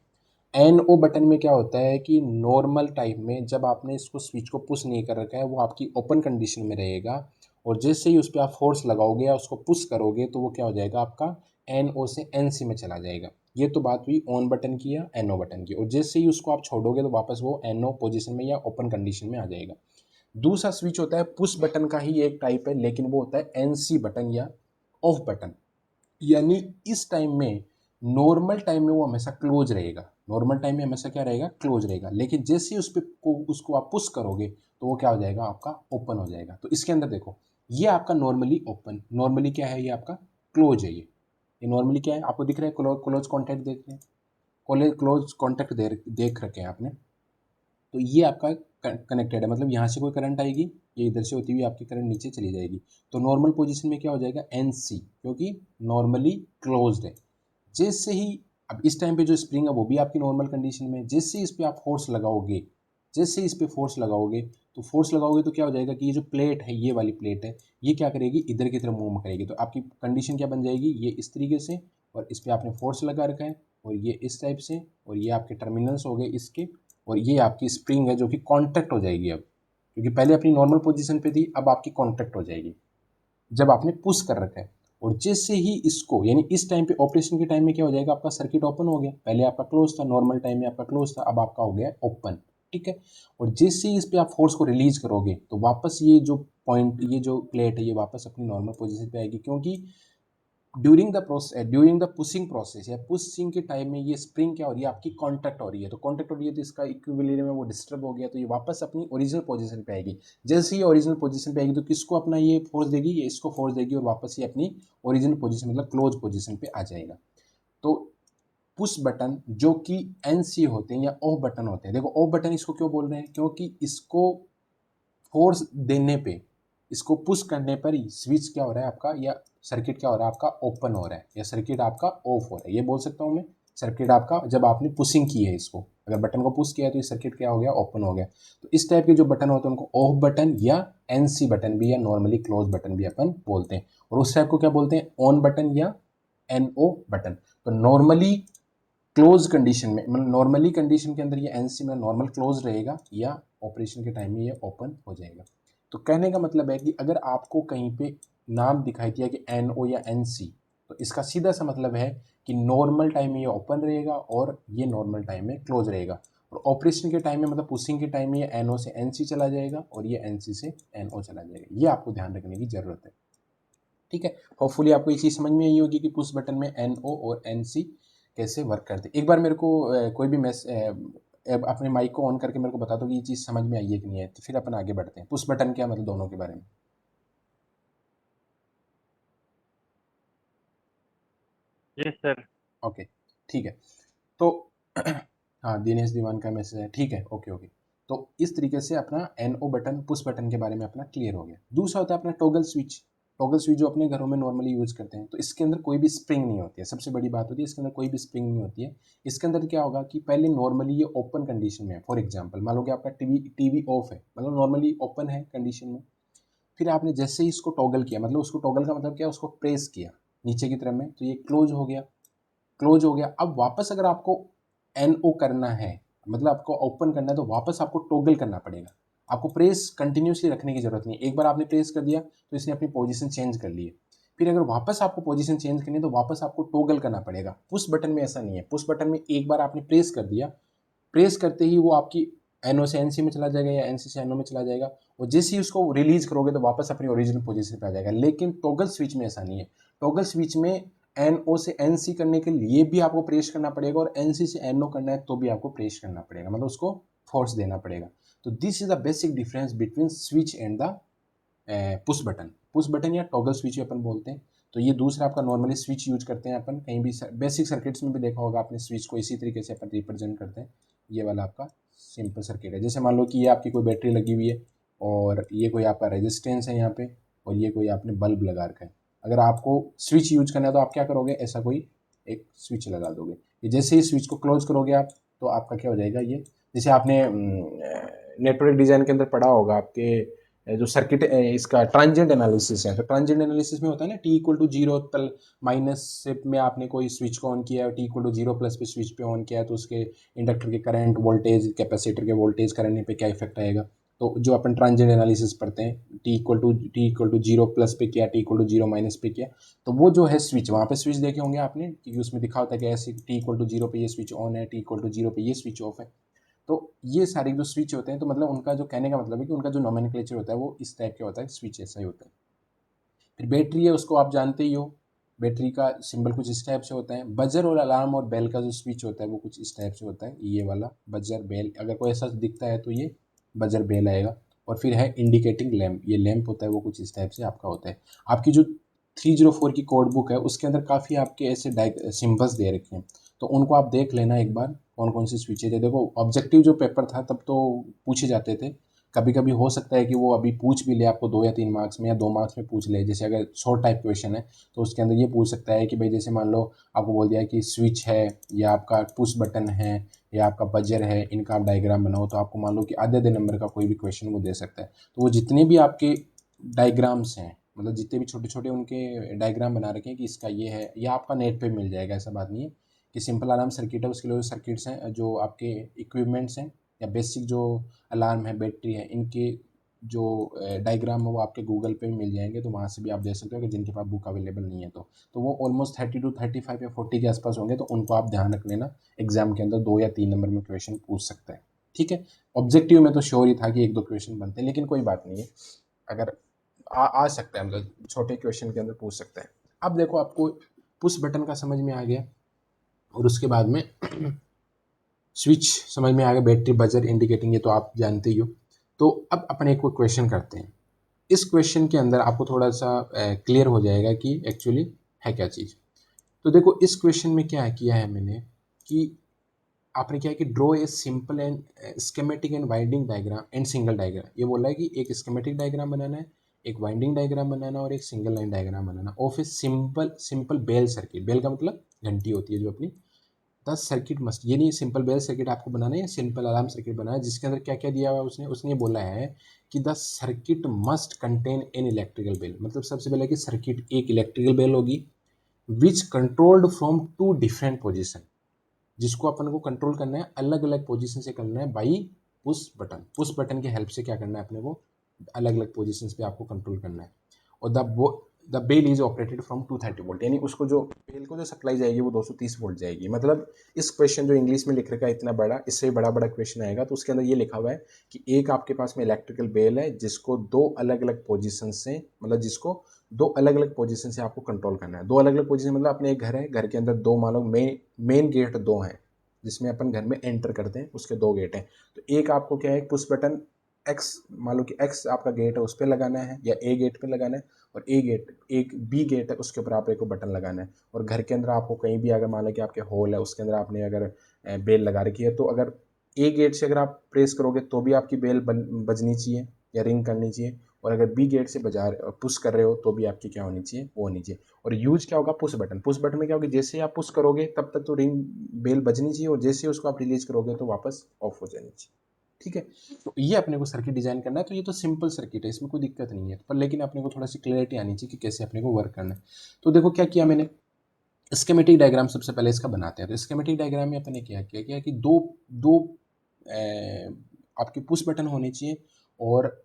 एन ओ बटन में क्या होता है कि नॉर्मल टाइम में जब आपने इसको स्विच को पुश नहीं कर रखा है वो आपकी ओपन कंडीशन में रहेगा, और जैसे ही उस पर आप फोर्स लगाओगे या उसको पुश करोगे तो वो क्या हो जाएगा आपका एन ओ से एन सी में चला जाएगा। ये तो बात हुई ऑन बटन की या एन ओ बटन की, और जैसे ही उसको आप छोड़ोगे तो वापस वो एन ओ पोजिशन में या ओपन कंडीशन में आ जाएगा। दूसरा स्विच होता है पुश बटन का ही एक टाइप है, लेकिन वो होता है एन सी बटन या ऑफ बटन। यानी इस टाइम में नॉर्मल टाइम में वो हमेशा क्लोज रहेगा, नॉर्मल टाइम में हमेशा क्या रहेगा, क्लोज रहेगा। लेकिन जैसे ही उस पे को उसको आप पुश करोगे तो वो क्या हो जाएगा, आपका ओपन हो जाएगा। तो इसके अंदर देखो ये आपका नॉर्मली ओपन, नॉर्मली क्या है, ये आपका क्लोज है। ये नॉर्मली क्या है, आपको दिख रहा है, क्लोज क्लोज कॉन्टैक्ट देख रहे हैं, क्लोज कॉन्टैक्ट देख रखे हैं आपने। तो ये आपका कनेक्टेड है, मतलब यहाँ से कोई करंट आएगी, ये इधर से होती हुई आपकी करंट नीचे चली जाएगी। तो नॉर्मल पोजीशन में क्या हो जाएगा, एन सी, क्योंकि नॉर्मली क्लोज्ड है। जैसे ही अब इस टाइम पे जो स्प्रिंग है वो भी आपकी नॉर्मल कंडीशन में, जैसे ही इस पर आप फोर्स लगाओगे, जैसे ही इस पर फोर्स लगाओगे तो फोर्स लगाओगे तो क्या हो जाएगा कि ये जो प्लेट है, ये वाली प्लेट है, ये क्या करेगी, इधर की तरफ मूव करेगी। तो आपकी कंडीशन क्या बन जाएगी, ये इस तरीके से, और इस पर आपने फोर्स लगा रखा है, और ये इस टाइप से, और ये आपके टर्मिनल्स हो गए इसके, और ये आपकी स्प्रिंग है जो कि कांटेक्ट हो जाएगी अब, क्योंकि पहले अपनी नॉर्मल पोजीशन पे थी, अब आपकी कांटेक्ट हो जाएगी जब आपने पुश कर रखा है। और जैसे ही इसको, यानी इस टाइम पे ऑपरेशन के टाइम में क्या हो जाएगा, आपका सर्किट ओपन हो गया। पहले आपका क्लोज था, नॉर्मल टाइम में आपका क्लोज था, अब आपका हो गया ओपन। ठीक है। और जैसे ही इस पे आप फोर्स को रिलीज करोगे तो वापस ये जो पॉइंट, ये जो प्लेट है, ये वापस अपनी नॉर्मल पोजीशन पे आएगी, क्योंकि ड्यूरिंग द पुशिंग प्रोसेस या पुशिंग के टाइम में ये स्प्रिंग क्या हो रही है, आपकी कांटेक्ट हो रही है। तो कांटेक्ट हो रही है तो इसका इक्विलिब्रियम में वो डिस्टर्ब हो गया, तो ये वापस अपनी ओरिजिनल पोजीशन पे आएगी। जैसे ही ओरिजिनल पोजीशन पे आएगी तो किसको अपना ये फोर्स देगी, ये इसको फोर्स देगी, और वापस ये अपनी ओरिजिनल पोजीशन मतलब क्लोज पोजीशन पे आ जाएगा। तो पुश बटन जो कि एन सी होते हैं या ऑफ बटन होते हैं, देखो ऑफ बटन इसको क्यों बोल रहे हैं, क्योंकि इसको फोर्स देने पे, इसको पुश करने पर ही स्विच क्या हो रहा है आपका, या सर्किट क्या हो रहा है आपका, ओपन हो रहा है, या सर्किट आपका ऑफ हो रहा है। ये बोल सकता हूँ मैं, सर्किट आपका जब आपने पुशिंग की है, इसको अगर बटन को पुश किया है तो ये सर्किट क्या हो गया, ओपन हो गया। तो इस टाइप के जो बटन होते हैं उनको ऑफ बटन या एनसी बटन भी या नॉर्मली क्लोज बटन भी अपन बोलते हैं। और उस टाइप को क्या बोलते हैं, ऑन बटन या एनओ बटन। तो नॉर्मली क्लोज कंडीशन में, मतलब नॉर्मली कंडीशन के अंदर ये एनसी में नॉर्मल क्लोज रहेगा, या ऑपरेशन के टाइम में ये ओपन हो जाएगा। तो कहने का मतलब है कि अगर आपको कहीं पे नाम दिखाई दिया कि एन ओ या एन सी, तो इसका सीधा सा मतलब है कि नॉर्मल टाइम में ये ओपन रहेगा और ये नॉर्मल टाइम में क्लोज रहेगा। और ऑपरेशन के टाइम में, मतलब पुशिंग के टाइम में, ये एन ओ से एन सी चला जाएगा और ये एन सी से एन ओ चला जाएगा। ये आपको ध्यान रखने की जरूरत है। ठीक है। होपफुली आपको ये चीज़ समझ में आई होगी कि पुश बटन में एन ओ और एन सी कैसे वर्क करते हैं। एक बार मेरे को कोई भी अपने माइक को ऑन करके मेरे को बता दो कि ये चीज़ समझ में आई है कि नहीं है, तो फिर अपन आगे बढ़ते हैं। पुश बटन क्या मतलब दोनों के बारे में। Yes sir. ओके, ठीक है। तो हाँ, दिनेश दीवान का मैसेज है, ठीक है, ओके ओके। तो इस तरीके से अपना N O button, push button के बारे में अपना क्लियर हो गया। दूसरा होता है अपना टॉगल स्विच। टॉगल स्विच जो अपने घरों में नॉर्मली यूज करते हैं, तो इसके अंदर कोई भी स्प्रिंग नहीं होती है, सबसे बड़ी बात होती है इसके अंदर कोई भी स्प्रिंग नहीं होती है। इसके अंदर क्या होगा कि पहले नॉर्मली ये ओपन कंडीशन में है। फॉर एग्जाम्पल मान लो कि आपका टीवी ऑफ है, मतलब नॉर्मली ओपन है कंडीशन में। फिर आपने जैसे ही इसको टॉगल किया, मतलब उसको टॉगल का मतलब क्या है, उसको प्रेस किया नीचे की तरफ में, तो ये क्लोज हो गया, क्लोज हो गया। अब वापस अगर आपको एन ओ करना है, मतलब आपको ओपन करना है, तो वापस आपको टॉगल करना पड़ेगा। आपको प्रेस कंटिन्यूसली रखने की जरूरत नहीं है। एक बार आपने प्रेस कर दिया तो इसने अपनी पोजीशन चेंज कर ली है। फिर अगर वापस आपको पोजीशन चेंज करनी है तो वापस आपको टॉगल करना पड़ेगा। पुश बटन में ऐसा नहीं है। पुश बटन में एक बार आपने प्रेस कर दिया, प्रेस करते ही वो आपकी एनओ से एनसी में चला जाएगा या एनसी से एनओ में चला जाएगा, और जैसे ही उसको रिलीज करोगे तो वापस अपनी ओरिजिनल पोजीशन पे आ जाएगा। लेकिन टॉगल स्विच में ऐसा नहीं है। टॉगल स्विच में एनओ से एनसी करने के लिए भी आपको प्रेस करना पड़ेगा, और एनसी से एनओ करना है तो भी आपको प्रेस करना पड़ेगा, मतलब उसको फोर्स देना पड़ेगा। तो this is the basic difference between switch and the push button. Push button या टॉगल स्विच अपन बोलते हैं। तो ये दूसरा आपका नॉर्मली स्विच यूज करते हैं अपन, कहीं भी बेसिक सर्किट्स में भी देखा होगा आपने, स्विच को इसी तरीके से अपन रिप्रेजेंट करते हैं। ये वाला आपका सिंपल सर्किट है। जैसे मान लो कि ये आपकी कोई बैटरी लगी हुई है, और ये कोई आपका रेजिस्टेंस है यहाँ पे, और ये कोई आपने बल्ब लगा रखा है। अगर आपको स्विच यूज करना है तो आप क्या करोगे, ऐसा कोई एक स्विच लगा दोगे। ये जैसे ही स्विच को क्लोज करोगे आप, तो आपका क्या हो जाएगा, ये जैसे आपने नेटवर्क डिज़ाइन के अंदर पढ़ा होगा, आपके जो सर्किट इसका ट्रांजिएंट एनालिसिस है, तो ट्रांजिएंट एनालिसिस में होता है ना, T equal to zero minus से में आपने कोई स्विच को ऑन किया है, T equal to zero plus पे स्विच पे ऑन किया है, तो उसके इंडक्टर के करंट वोल्टेज, कैपेसिटर के वोल्टेज करंट पे क्या इफेक्ट आएगा। तो जो अपन ट्रांजिएंट एनालिसिस पढ़ते हैं, T equal to zero plus पे किया, T equal to zero minus पे किया, तो वो जो है स्विच, वहाँ पे स्विच देखे होंगे आपने कि उसमें दिखा होता है कि ऐसे टी इक्वल टू जीरो पे ये स्विच ऑन है, टी इक्वल टू जीरो पे ये स्विच ऑफ है। तो ये सारे जो स्विच होते हैं, तो मतलब उनका जो कहने का मतलब है कि उनका जो नोमेनक्लेचर होता है वो इस टाइप का होता है, स्विच ऐसा ही होता है। फिर बैटरी है, उसको आप जानते ही हो, बैटरी का सिंबल कुछ इस टाइप से होता है। बजर और अलार्म और बेल का जो स्विच होता है वो कुछ इस टाइप से होता है, ये वाला बजर बेल, अगर कोई ऐसा दिखता है तो ये बजर बेल आएगा। और फिर है इंडिकेटिंग लैम्प, ये लैम्प होता है वो कुछ इस टाइप से आपका होता है। आपकी जो 304 की कोड बुक है उसके अंदर काफ़ी आपके ऐसे सिम्बल्स दे रखे हैं, तो उनको आप देख लेना एक बार, कौन कौन सी स्विचेज है। देखो ऑब्जेक्टिव जो पेपर था तब तो पूछे जाते थे, कभी कभी हो सकता है कि वो अभी पूछ भी ले आपको 2 या 3 मार्क्स में या 2 मार्क्स में पूछ ले। जैसे अगर शॉर्ट टाइप क्वेश्चन है तो उसके अंदर ये पूछ सकता है कि भाई जैसे मान लो आपको बोल दिया कि स्विच है या आपका पुश बटन है या आपका बजर है, इनका आप डायग्राम बनाओ, तो आपको मान लो कि आधे आधे नंबर का कोई भी क्वेश्चन वो दे सकता है। तो वो जितने भी आपके डायग्राम्स हैं, मतलब जितने भी छोटे छोटे उनके डायग्राम बना रखे हैं कि इसका ये है, या आपका नेट पे मिल जाएगा, ऐसा बात नहीं है। कि सिंपल अलार्म सर्किट है, उसके लिए जो सर्किट्स हैं, जो आपके इक्विपमेंट्स हैं या बेसिक जो अलार्म है, बैटरी है, इनके जो डायग्राम है वो आपके गूगल पे मिल जाएंगे, तो वहाँ से भी आप देख सकते हो कि जिनके पास बुक अवेलेबल नहीं है तो वो ऑलमोस्ट 30 to 35 या 40 के आसपास होंगे, तो उनको आप ध्यान रख लेना। एग्जाम के अंदर 2 या 3 नंबर में क्वेश्चन पूछ सकता है, ठीक है। ऑब्जेक्टिव में तो श्योर ही था कि 1-2 क्वेश्चन बनते हैं, लेकिन कोई बात नहीं है, अगर आ सकता है, मतलब छोटे क्वेश्चन के अंदर पूछ सकते हैं। अब देखो आपको पुश बटन का समझ में आ गया, और उसके बाद में स्विच समझ में आ गया, बैटरी बजर इंडिकेटिंग ये तो आप जानते ही हो। तो अब अपन एक क्वेश्चन करते हैं। इस क्वेश्चन के अंदर आपको थोड़ा सा क्लियर हो जाएगा कि एक्चुअली है क्या चीज़। तो देखो इस क्वेश्चन में क्या किया है मैंने, कि आपने क्या है कि draw a simple and schematic and winding diagram and single diagram. ये बोला है कि एक स्कीमेटिक डायग्राम बनाना है, एक वाइंडिंग डायग्राम बनाना और एक सिंगल लाइन डायग्राम बनाना of a simple simple bell circuit. Bell का मतलब घंटी होती है जो अपनी। द सर्किट मस्ट, ये नहीं सिंपल बेल सर्किट आपको बनाना है या सिंपल अलार्म सर्किट बनाना है, जिसके अंदर क्या क्या दिया हुआ है उसने उसने ये बोला है कि the circuit must contain an electrical bell. मतलब सबसे पहले कि सर्किट एक इलेक्ट्रिकल बेल होगी which controlled from two different position, जिसको अपन को कंट्रोल करना है अलग अलग पोजीशन से करना है by push button. Push button की हेल्प से क्या करना है अपने को, अलग अलग पोजीशंस पे आपको कंट्रोल करना है। और the bell is operated from 230 volt, यानी उसको जो बेल को जो सप्लाई जाएगी वो 230 वोल्ट जाएगी। मतलब इस क्वेश्चन जो इंग्लिश में लिख रखा है इतना बड़ा, इससे बड़ा बड़ा क्वेश्चन आएगा, तो उसके अंदर ये लिखा हुआ है कि एक आपके पास में इलेक्ट्रिकल बेल है जिसको दो अलग अलग पोजिशन से, मतलब जिसको दो अलग अलग पोजीशन से आपको कंट्रोल करना है। दो अलग अलग पोजीशन मतलब अपने एक घर है, घर के अंदर दो मान लो मेन गेट दो हैं जिसमें अपन घर में एंटर करते हैं, उसके दो गेट हैं। तो एक आपको क्या है, पुश बटन एक्स, मान लो कि एक्स आपका गेट है उस पर लगाना है या ए गेट पे लगाना है, और ए गेट एक बी गेट है उसके ऊपर आप एक को बटन लगाना है। और घर के अंदर आपको कहीं भी अगर मान लो कि आपके हॉल है उसके अंदर आपने अगर बेल लगा रखी है, तो अगर ए गेट से अगर आप प्रेस करोगे तो भी आपकी बेल बजनी चाहिए या रिंग करनी चाहिए, और अगर बी गेट से बजा पुश कर रहे हो तो भी आपकी क्या होनी चाहिए, वो होनी चाहिए। और यूज क्या होगा, पुश बटन। पुश बटन में क्या होगा, जैसे आप पुश करोगे तब तक तो रिंग बेल बजनी चाहिए, और जैसे उसको आप रिलीज करोगे तो वापस ऑफ हो जानी चाहिए, ठीक है। तो ये अपने को सर्किट डिजाइन करना है, तो ये तो सिंपल सर्किट है, इसमें कोई दिक्कत नहीं है, पर लेकिन अपने को थोड़ा सी क्लियरिटी आनी चाहिए कि कैसे अपने को वर्क करना है। तो देखो क्या किया मैंने, स्कीमेटिक डायग्राम सबसे पहले इसका बनाते हैं। तो स्कीमेटिक डायग्राम में अपन ने क्या किया कि दो दो आपके पुश बटन होने चाहिए और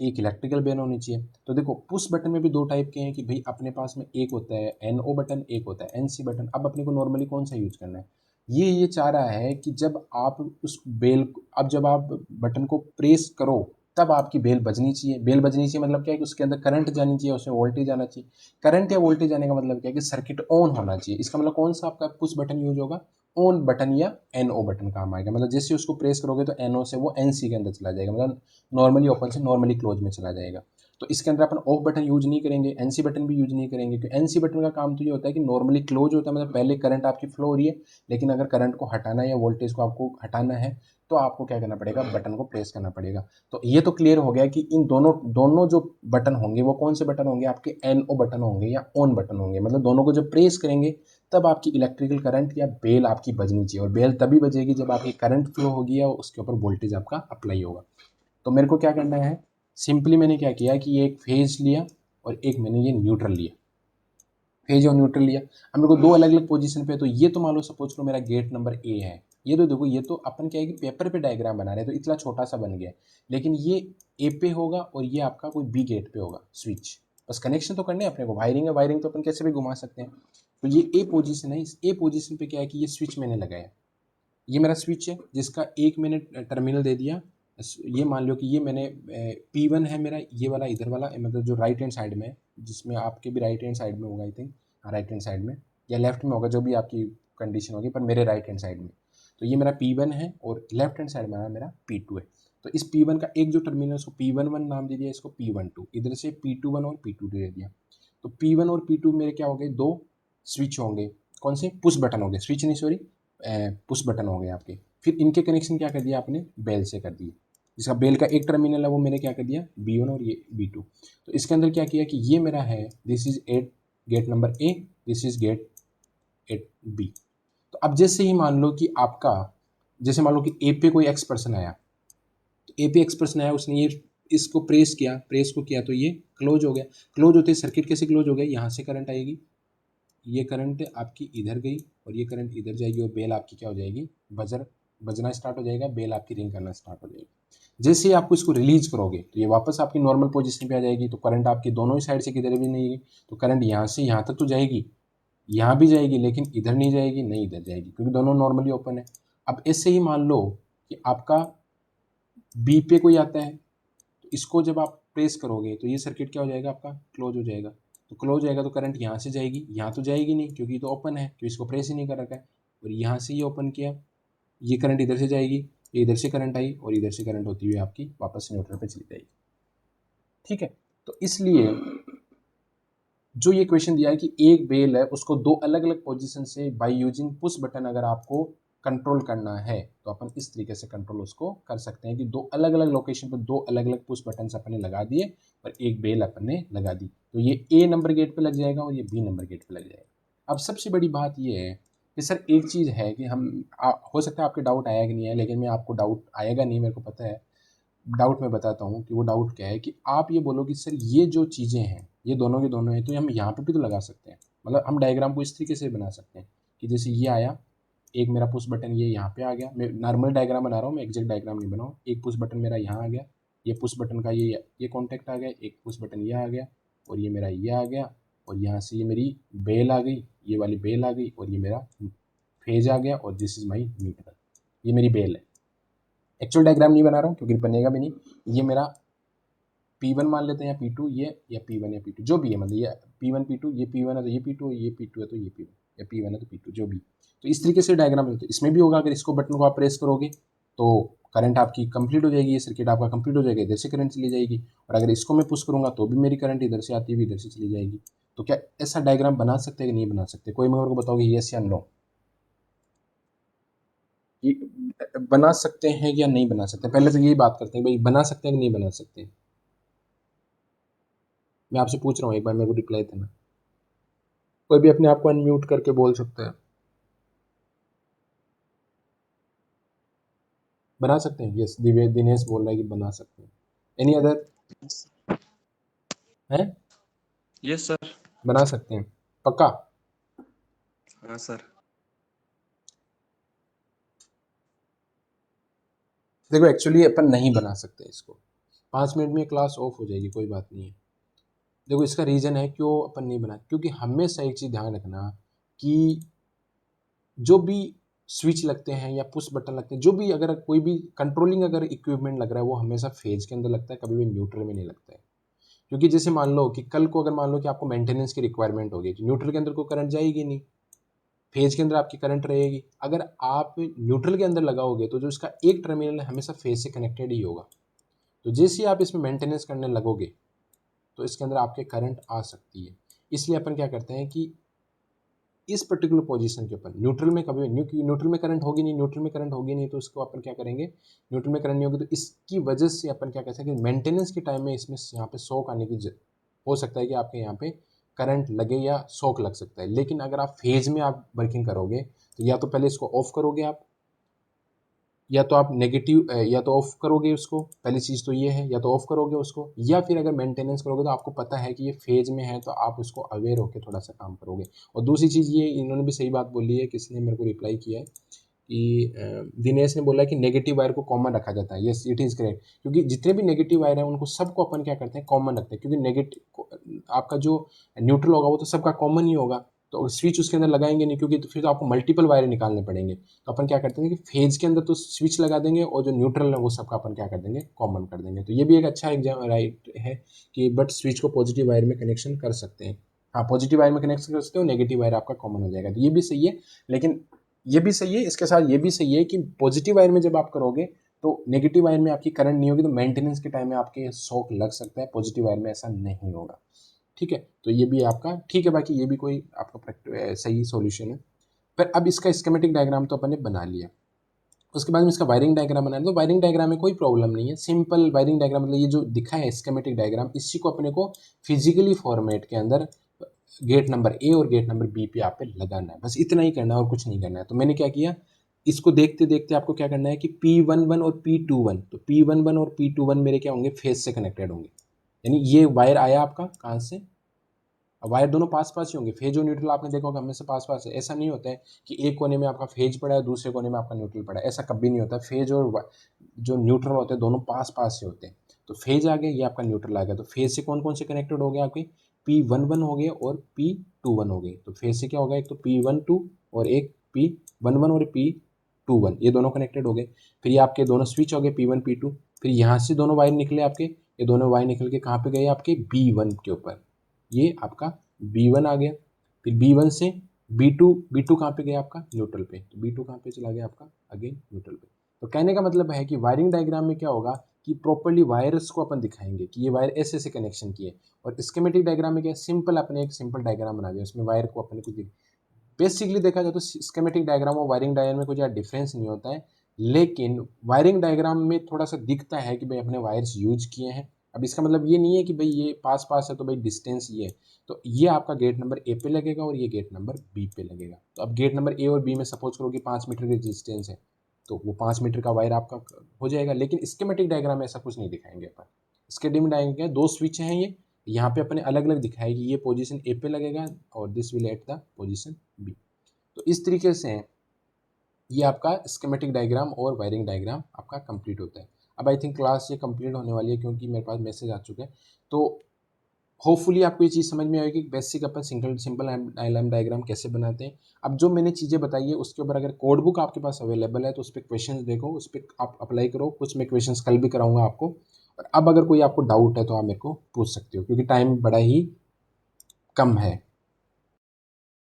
एक इलेक्ट्रिकल बेल होनी चाहिए। तो देखो पुश बटन में भी दो टाइप के हैं कि भाई अपने पास में एक होता है एनओ बटन, एक होता है एनसी बटन। अब अपने को नॉर्मली कौन सा यूज करना है, ये चाह रहा है कि जब आप उस बेल अब जब आप बटन को प्रेस करो तब आपकी बेल बजनी चाहिए। बेल बजनी चाहिए मतलब क्या है कि उसके अंदर करंट जानी चाहिए, उसमें वोल्टेज आना चाहिए। करंट या वोल्टेज आने का मतलब क्या है कि सर्किट ऑन होना चाहिए। इसका मतलब कौन सा आपका पुश बटन यूज होगा, ऑन बटन या एनओ बटन काम आएगा। मतलब जैसे उसको प्रेस करोगे तो एनओ से वो एनसी के अंदर चला जाएगा, मतलब नॉर्मली ओपन से नॉर्मली क्लोज में चला जाएगा। तो इसके अंदर अपन ऑफ बटन यूज नहीं करेंगे, एनसी बटन भी यूज नहीं करेंगे, क्योंकि एनसी बटन का काम तो ये होता है कि नॉर्मली क्लोज होता है, मतलब पहले करंट आपकी फ्लो हो रही है, लेकिन अगर करंट को हटाना है या वोल्टेज को आपको हटाना है तो आपको क्या करना पड़ेगा, बटन को प्रेस करना पड़ेगा। तो ये तो क्लियर हो गया कि इन दोनों दोनों जो बटन होंगे वो कौन से बटन होंगे, आपके एनओ बटन होंगे या ऑन बटन होंगे, मतलब दोनों को जब प्रेस करेंगे तब आपकी इलेक्ट्रिकल करंट या बेल आपकी बजनी चाहिए, और बेल तभी बजेगी जब आपकी करंट फ्लो होगी या उसके ऊपर वोल्टेज आपका अप्लाई होगा। तो मेरे को क्या करना है, सिंपली मैंने क्या किया कि ये एक फेज लिया और एक मैंने ये न्यूट्रल लिया, फेज और न्यूट्रल लिया। अब मेरे को दो अलग अलग पोजीशन पे, तो ये तो मान लो सपोज लो मेरा गेट नंबर ए है, ये तो देखो ये तो अपन क्या है कि पेपर पे डायग्राम बना रहे हैं तो इतना छोटा सा बन गया, लेकिन ये ए पे होगा और ये आपका कोई बी गेट पे होगा स्विच, बस कनेक्शन तो करने हैं अपने को, वायरिंग है, वायरिंग तो अपन कैसे भी घुमा सकते हैं। तो ये ए पोजीशन है, इस ए पोजीशन पे क्या है कि ये स्विच मैंने लगाया, ये मेरा स्विच है जिसका एक मैंने टर्मिनल दे दिया, ये मान लो कि ये मैंने P1 है मेरा, ये वाला इधर वाला मतलब जो राइट हैंड साइड में है, जिसमें आपके भी राइट हैंड साइड में होगा आई थिंक, हाँ राइट हैंड साइड में या लेफ्ट में होगा, जो भी आपकी कंडीशन होगी, पर मेरे राइट हैंड साइड में। तो ये मेरा P1 है और लेफ्ट हैंड साइड में मेरा P2 है। तो इस P1 का एक जो टर्मिनल है उसको P11 नाम दे दिया, इसको P12, इधर से P21 और P2 दे दिया। तो P1 और P2 मेरे क्या हो गए, दो स्विच होंगे, कौन से, पुश बटन हो गए, स्विच नहीं सॉरी, पुश बटन हो गए आपके। फिर इनके कनेक्शन क्या कर दिया आपने, बेल से कर दिए, जिसका बेल का एक टर्मिनल है वो मैंने क्या कर दिया B1 और ये B2। तो इसके अंदर क्या किया कि ये मेरा है, this is at gate number A, this is gate at B. तो अब जैसे ही मान लो कि आपका, जैसे मान लो कि ए पे कोई एक्स पर्सन आया, तो ए पे एक्स पर्सन आया, उसने ये इसको प्रेस किया, प्रेस को किया तो ये क्लोज हो गया, क्लोज होते सर्किट कैसे क्लोज हो गया, यहाँ से करंट आएगी, ये करंट आपकी इधर गई और ये करंट इधर जाएगी और बेल आपकी क्या हो जाएगी, बजर बजना स्टार्ट हो जाएगा, बेल आपकी रिंग करना स्टार्ट हो जाएगी। जैसे ही आपको इसको रिलीज करोगे तो ये वापस आपकी नॉर्मल पोजीशन पे आ जाएगी, तो करंट आपकी दोनों ही साइड से किधर भी नहीं है, तो करंट यहाँ से यहाँ तक तो जाएगी, यहाँ भी जाएगी, लेकिन इधर नहीं जाएगी, नहीं इधर जाएगी, क्योंकि दोनों नॉर्मली ओपन है। अब इससे ही मान लो कि आपका बी पे कोई आता है, तो इसको जब आप प्रेस करोगे तो ये सर्किट क्या हो जाएगा, आपका क्लोज हो जाएगा। तो क्लोज जाएगा तो करंट यहाँ से जाएगी, यहाँ तो जाएगी नहीं क्योंकि तो ओपन है, तो इसको प्रेस ही नहीं कर रखा है, और यहाँ से ये ओपन किया, ये करंट इधर से जाएगी, ये इधर से करंट आई और इधर से करंट होती हुई आपकी वापस से न्यूट्रल पे चली जाएगी। ठीक है, तो इसलिए जो ये क्वेश्चन दिया है कि एक बेल है उसको दो अलग अलग पोजीशन से बाय यूजिंग पुश बटन अगर आपको कंट्रोल करना है, तो अपन इस तरीके से कंट्रोल उसको कर सकते हैं कि दो अलग अलग लोकेशन पर दो अलग अलग पुश बटन अपने लगा दिए और एक बेल अपने लगा दी, तो ये ए नंबर गेट पे लग जाएगा और ये बी नंबर गेट पे लग जाएगा। अब सबसे बड़ी बात ये है कि सर एक चीज़ है कि हो सकता है आपके डाउट आया कि नहीं है, लेकिन मैं आपको डाउट आएगा नहीं, मेरे को पता है। डाउट मैं बताता हूँ कि वो डाउट क्या है, कि आप ये बोलो कि सर ये जो चीज़ें हैं ये दोनों के दोनों हैं, तो हम यहाँ पे भी तो लगा सकते हैं, मतलब हम डायग्राम को इस तरीके से बना सकते हैं कि जैसे ये आया, एक मेरा पुश बटन ये यहाँ पे आ गया, मैं नॉर्मल डायग्राम बना रहा हूँ, मैं एग्जैक्ट डायग्राम नहीं बनाऊँ, एक पुश बटन मेरा यहाँ आ गया, ये पुश बटन का ये कॉन्टैक्ट आ गया, एक पुश बटन ये आ गया और ये मेरा ये आ गया, और यहाँ से ये मेरी बेल आ गई, ये वाली बेल आ गई और ये मेरा फेज आ गया, और दिस इज माई न्यूट्रल, ये मेरी बेल है। एक्चुअल डायग्राम नहीं बना रहा हूँ क्योंकि बनेगा भी नहीं। ये मेरा P1 मान लेते हैं या P2, ये या P1 या P2 जो भी है, मतलब ये P1 P2, ये P1 है तो ये P2, ये P2 है तो ये P1, या P1 है तो P2 जो भी। तो इस तरीके से डायग्राम है, तो इसमें भी होगा, अगर इसको बटन को आप प्रेस करोगे तो करंट आपकी कंप्लीट हो जाएगी, ये सर्किट आपका कंप्लीट हो जाएगा, इधर से करंट चली जाएगी, और अगर इसको मैं पुश करूँगा तो भी मेरी करंट इधर से आती हुई इधर से चली जाएगी। तो क्या ऐसा डायग्राम बना सकते हैं कि नहीं बना सकते, कोई मेरे को बताओगे येस या नो, बना सकते हैं या नहीं बना सकते, पहले तो यही बात करते हैं भाई, बना सकते हैं कि नहीं बना सकते। मैं आपसे पूछ रहा हूँ, एक बार मेरे को रिप्लाई देना, कोई भी अपने आप को अनम्यूट करके बोल सकता है। बना सकते हैं, यस दिनेश बोल रहा है कि बना सकते हैं। एनी अदर है, यस सर। बना सकते हैं पक्का। हाँ सर। देखो एक्चुअली अपन नहीं बना सकते इसको, 5 मिनट में क्लास ऑफ हो जाएगी, कोई बात नहीं है। देखो इसका रीज़न है क्यों अपन नहीं बना, क्योंकि हमेशा एक चीज़ ध्यान रखना कि जो भी स्विच लगते हैं या पुश बटन लगते हैं, जो भी अगर कोई भी कंट्रोलिंग अगर इक्विपमेंट लग रहा है वो हमेशा फेज के अंदर लगता है, कभी भी न्यूट्रल में नहीं लगता है। क्योंकि जैसे मान लो कि कल को अगर मान लो कि आपको मेंटेनेंस की रिक्वायरमेंट होगी, तो न्यूट्रल के अंदर कोई करंट जाएगी नहीं, फेज के अंदर आपकी करंट रहेगी। अगर आप न्यूट्रल के अंदर लगाओगे तो जो इसका एक टर्मिनल है हमेशा फेज से कनेक्टेड ही होगा। तो जैसे ही आप इसमें मेंटेनेंस करने लगोगे तो इसके अंदर आपके करंट आ सकती है। इसलिए अपन क्या करते हैं कि इस पर्टिकुलर पोजीशन के ऊपर न्यूट्रल में कभी न्यूट्रल में करंट होगी नहीं, न्यूट्रल में करंट होगी नहीं तो उसको अपन क्या करेंगे, न्यूट्रल में करंट नहीं होगी तो इसकी वजह से अपन क्या कहते हैं कि मेंटेनेंस के टाइम में इसमें यहाँ पे शॉक आने की हो सकता है कि आपके यहाँ पे करंट लगे या शॉक लग सकता है। लेकिन अगर आप फेज में आप वर्किंग करोगे तो या तो पहले इसको ऑफ करोगे आप, या तो आप नेगेटिव या तो ऑफ करोगे उसको, पहली चीज़ तो ये है, या तो ऑफ करोगे उसको, या फिर अगर मेंटेनेंस करोगे तो आपको पता है कि ये फेज में है तो आप उसको अवेयर होकर थोड़ा सा काम करोगे। और दूसरी चीज़ ये, इन्होंने भी सही बात बोली है, किसने मेरे को रिप्लाई किया है कि दिनेश ने बोला कि नेगेटिव वायर को कॉमन रखा जाता है। यस, इट इज़ करेक्ट, क्योंकि जितने भी नेगेटिव वायर हैं उनको सबको अपन क्या करते हैं, कॉमन रखते हैं, क्योंकि नेगेटिव आपका जो न्यूट्रल होगा वो तो सबका कॉमन ही होगा, तो स्विच उसके अंदर लगाएंगे नहीं, क्योंकि तो फिर तो आपको मल्टीपल वायर निकालने पड़ेंगे। तो अपन क्या करते हैं कि फेज के अंदर तो स्विच लगा देंगे और जो न्यूट्रल है वो सबका अपन क्या कर देंगे, कॉमन कर देंगे। तो ये भी एक अच्छा एग्जाम राइट है कि बट स्विच को पॉजिटिव वायर में कनेक्शन कर सकते हैं। हाँ, पॉजिटिव वायर में कनेक्शन कर सकते हो, नेगेटिव वायर आपका कॉमन हो जाएगा, तो ये भी सही है। लेकिन ये भी सही है, इसके साथ ये भी सही है कि पॉजिटिव वायर में जब आप करोगे तो नेगेटिव वायर में आपकी करंट नहीं होगी, तो मेंटेनेंस के टाइम में आपके शॉक लग सकता है, पॉजिटिव वायर में ऐसा नहीं होगा। ठीक है, तो ये भी आपका ठीक है, बाकी ये भी कोई आपका सही सॉल्यूशन है। पर अब इसका स्कीमेटिक डायग्राम तो अपन ने बना लिया, उसके बाद में इसका वायरिंग डायग्राम बनाना, तो वायरिंग डायग्राम में कोई प्रॉब्लम नहीं है, सिंपल वायरिंग डायग्राम, मतलब ये जो दिखा है स्कीमेटिक डायग्राम, इसी को अपने को फिजिकली फॉर्मेट के अंदर गेट नंबर ए और गेट नंबर बी पे आप पे लगाना है, बस इतना ही करना है और कुछ नहीं करना है। तो मैंने क्या किया, इसको देखते देखते आपको क्या करना है कि P11 और P21, तो P11 और P21 मेरे क्या होंगे, फेज से कनेक्टेड होंगे। यानी ये वायर आया आपका कहाँ से, अब वायर दोनों पास पास ही होंगे, फेज और न्यूट्रल आपने देखा होगा हमेशा पास पास है। ऐसा नहीं होता है कि एक कोने में आपका फेज पड़ा है दूसरे कोने में आपका न्यूट्रल पड़ा है, ऐसा कभी नहीं होता। फेज और जो न्यूट्रल होते हैं दोनों पास पास से होते हैं। तो फेज आ गया, ये आपका न्यूट्रल आ गया, तो फेज से कौन कौन से कनेक्टेड हो गए आपके, P11 हो गए और P21 हो गए। तो फेज से क्या होगा, एक तो P12 और एक P11 और P21, ये दोनों कनेक्टेड हो गए। फिर ये आपके दोनों स्विच हो गए P1 P2। फिर यहाँ से दोनों वायर निकले आपके, ये दोनों वायर निकल के कहाँ पे गए आपके, B1 के ऊपर, ये आपका B1 आ गया। फिर B1 से B2, B2 कहाँ पे गया आपका, न्यूट्रल पे, तो B2 कहाँ पे चला गया आपका, अगेन न्यूट्रल पे। तो कहने का मतलब है कि वायरिंग डायग्राम में क्या होगा कि प्रॉपर्ली वायर्स को अपन दिखाएंगे कि ये वायर ऐसे ऐसे कनेक्शन किए, और स्कीमेटिक डायग्राम में क्या सिंपल, अपने एक सिंपल डायग्राम बना दिया, उसमें वायर को अपने कुछ बेसिकली देखा जाए तो स्कीमेटिक डायग्राम और वायरिंग डायग्राम में कोई ज़्यादा डिफरेंस नहीं होता है, लेकिन वायरिंग डायग्राम में थोड़ा सा दिखता है कि भाई अपने वायर्स यूज किए हैं। अब इसका मतलब ये नहीं है कि भाई ये पास पास है तो भाई डिस्टेंस ये है, तो ये आपका गेट नंबर ए पे लगेगा और ये गेट नंबर बी पे लगेगा। तो अब गेट नंबर ए और बी में सपोज करो कि 5 मीटर की डिस्टेंस है, तो वो 5 मीटर का वायर आपका हो जाएगा। लेकिन स्कीमेटिक डायग्राम में ऐसा कुछ नहीं दिखाएंगे अपन। स्कीमेटिक डायग्राम दो स्विच हैं, ये यहाँ पे अपने अलग अलग दिखाएगी, ये पोजीशन ए पे लगेगा और this will at the position B. तो इस तरीके से ये आपका स्कीमेटिक डायग्राम और वायरिंग डायग्राम आपका कंप्लीट होता है। अब आई थिंक क्लास ये कंप्लीट होने वाली है क्योंकि मेरे पास मैसेज आ चुका है। तो होपफुली आपको ये चीज़ समझ में आएगी कि बेसिक अपन सिंपल डायग्राम डायग्राम कैसे बनाते हैं। अब जो मैंने चीज़ें बताई है उसके ऊपर अगर कोड बुक आपके पास अवेलेबल है तो उस पर क्वेश्चन देखो, उस पर आप अप्लाई करो, कुछ मैं क्वेश्चंस कल भी कराऊंगा आपको। और अब अगर कोई आपको डाउट है तो आप मेरे को पूछ सकते हो, क्योंकि टाइम बड़ा ही कम है।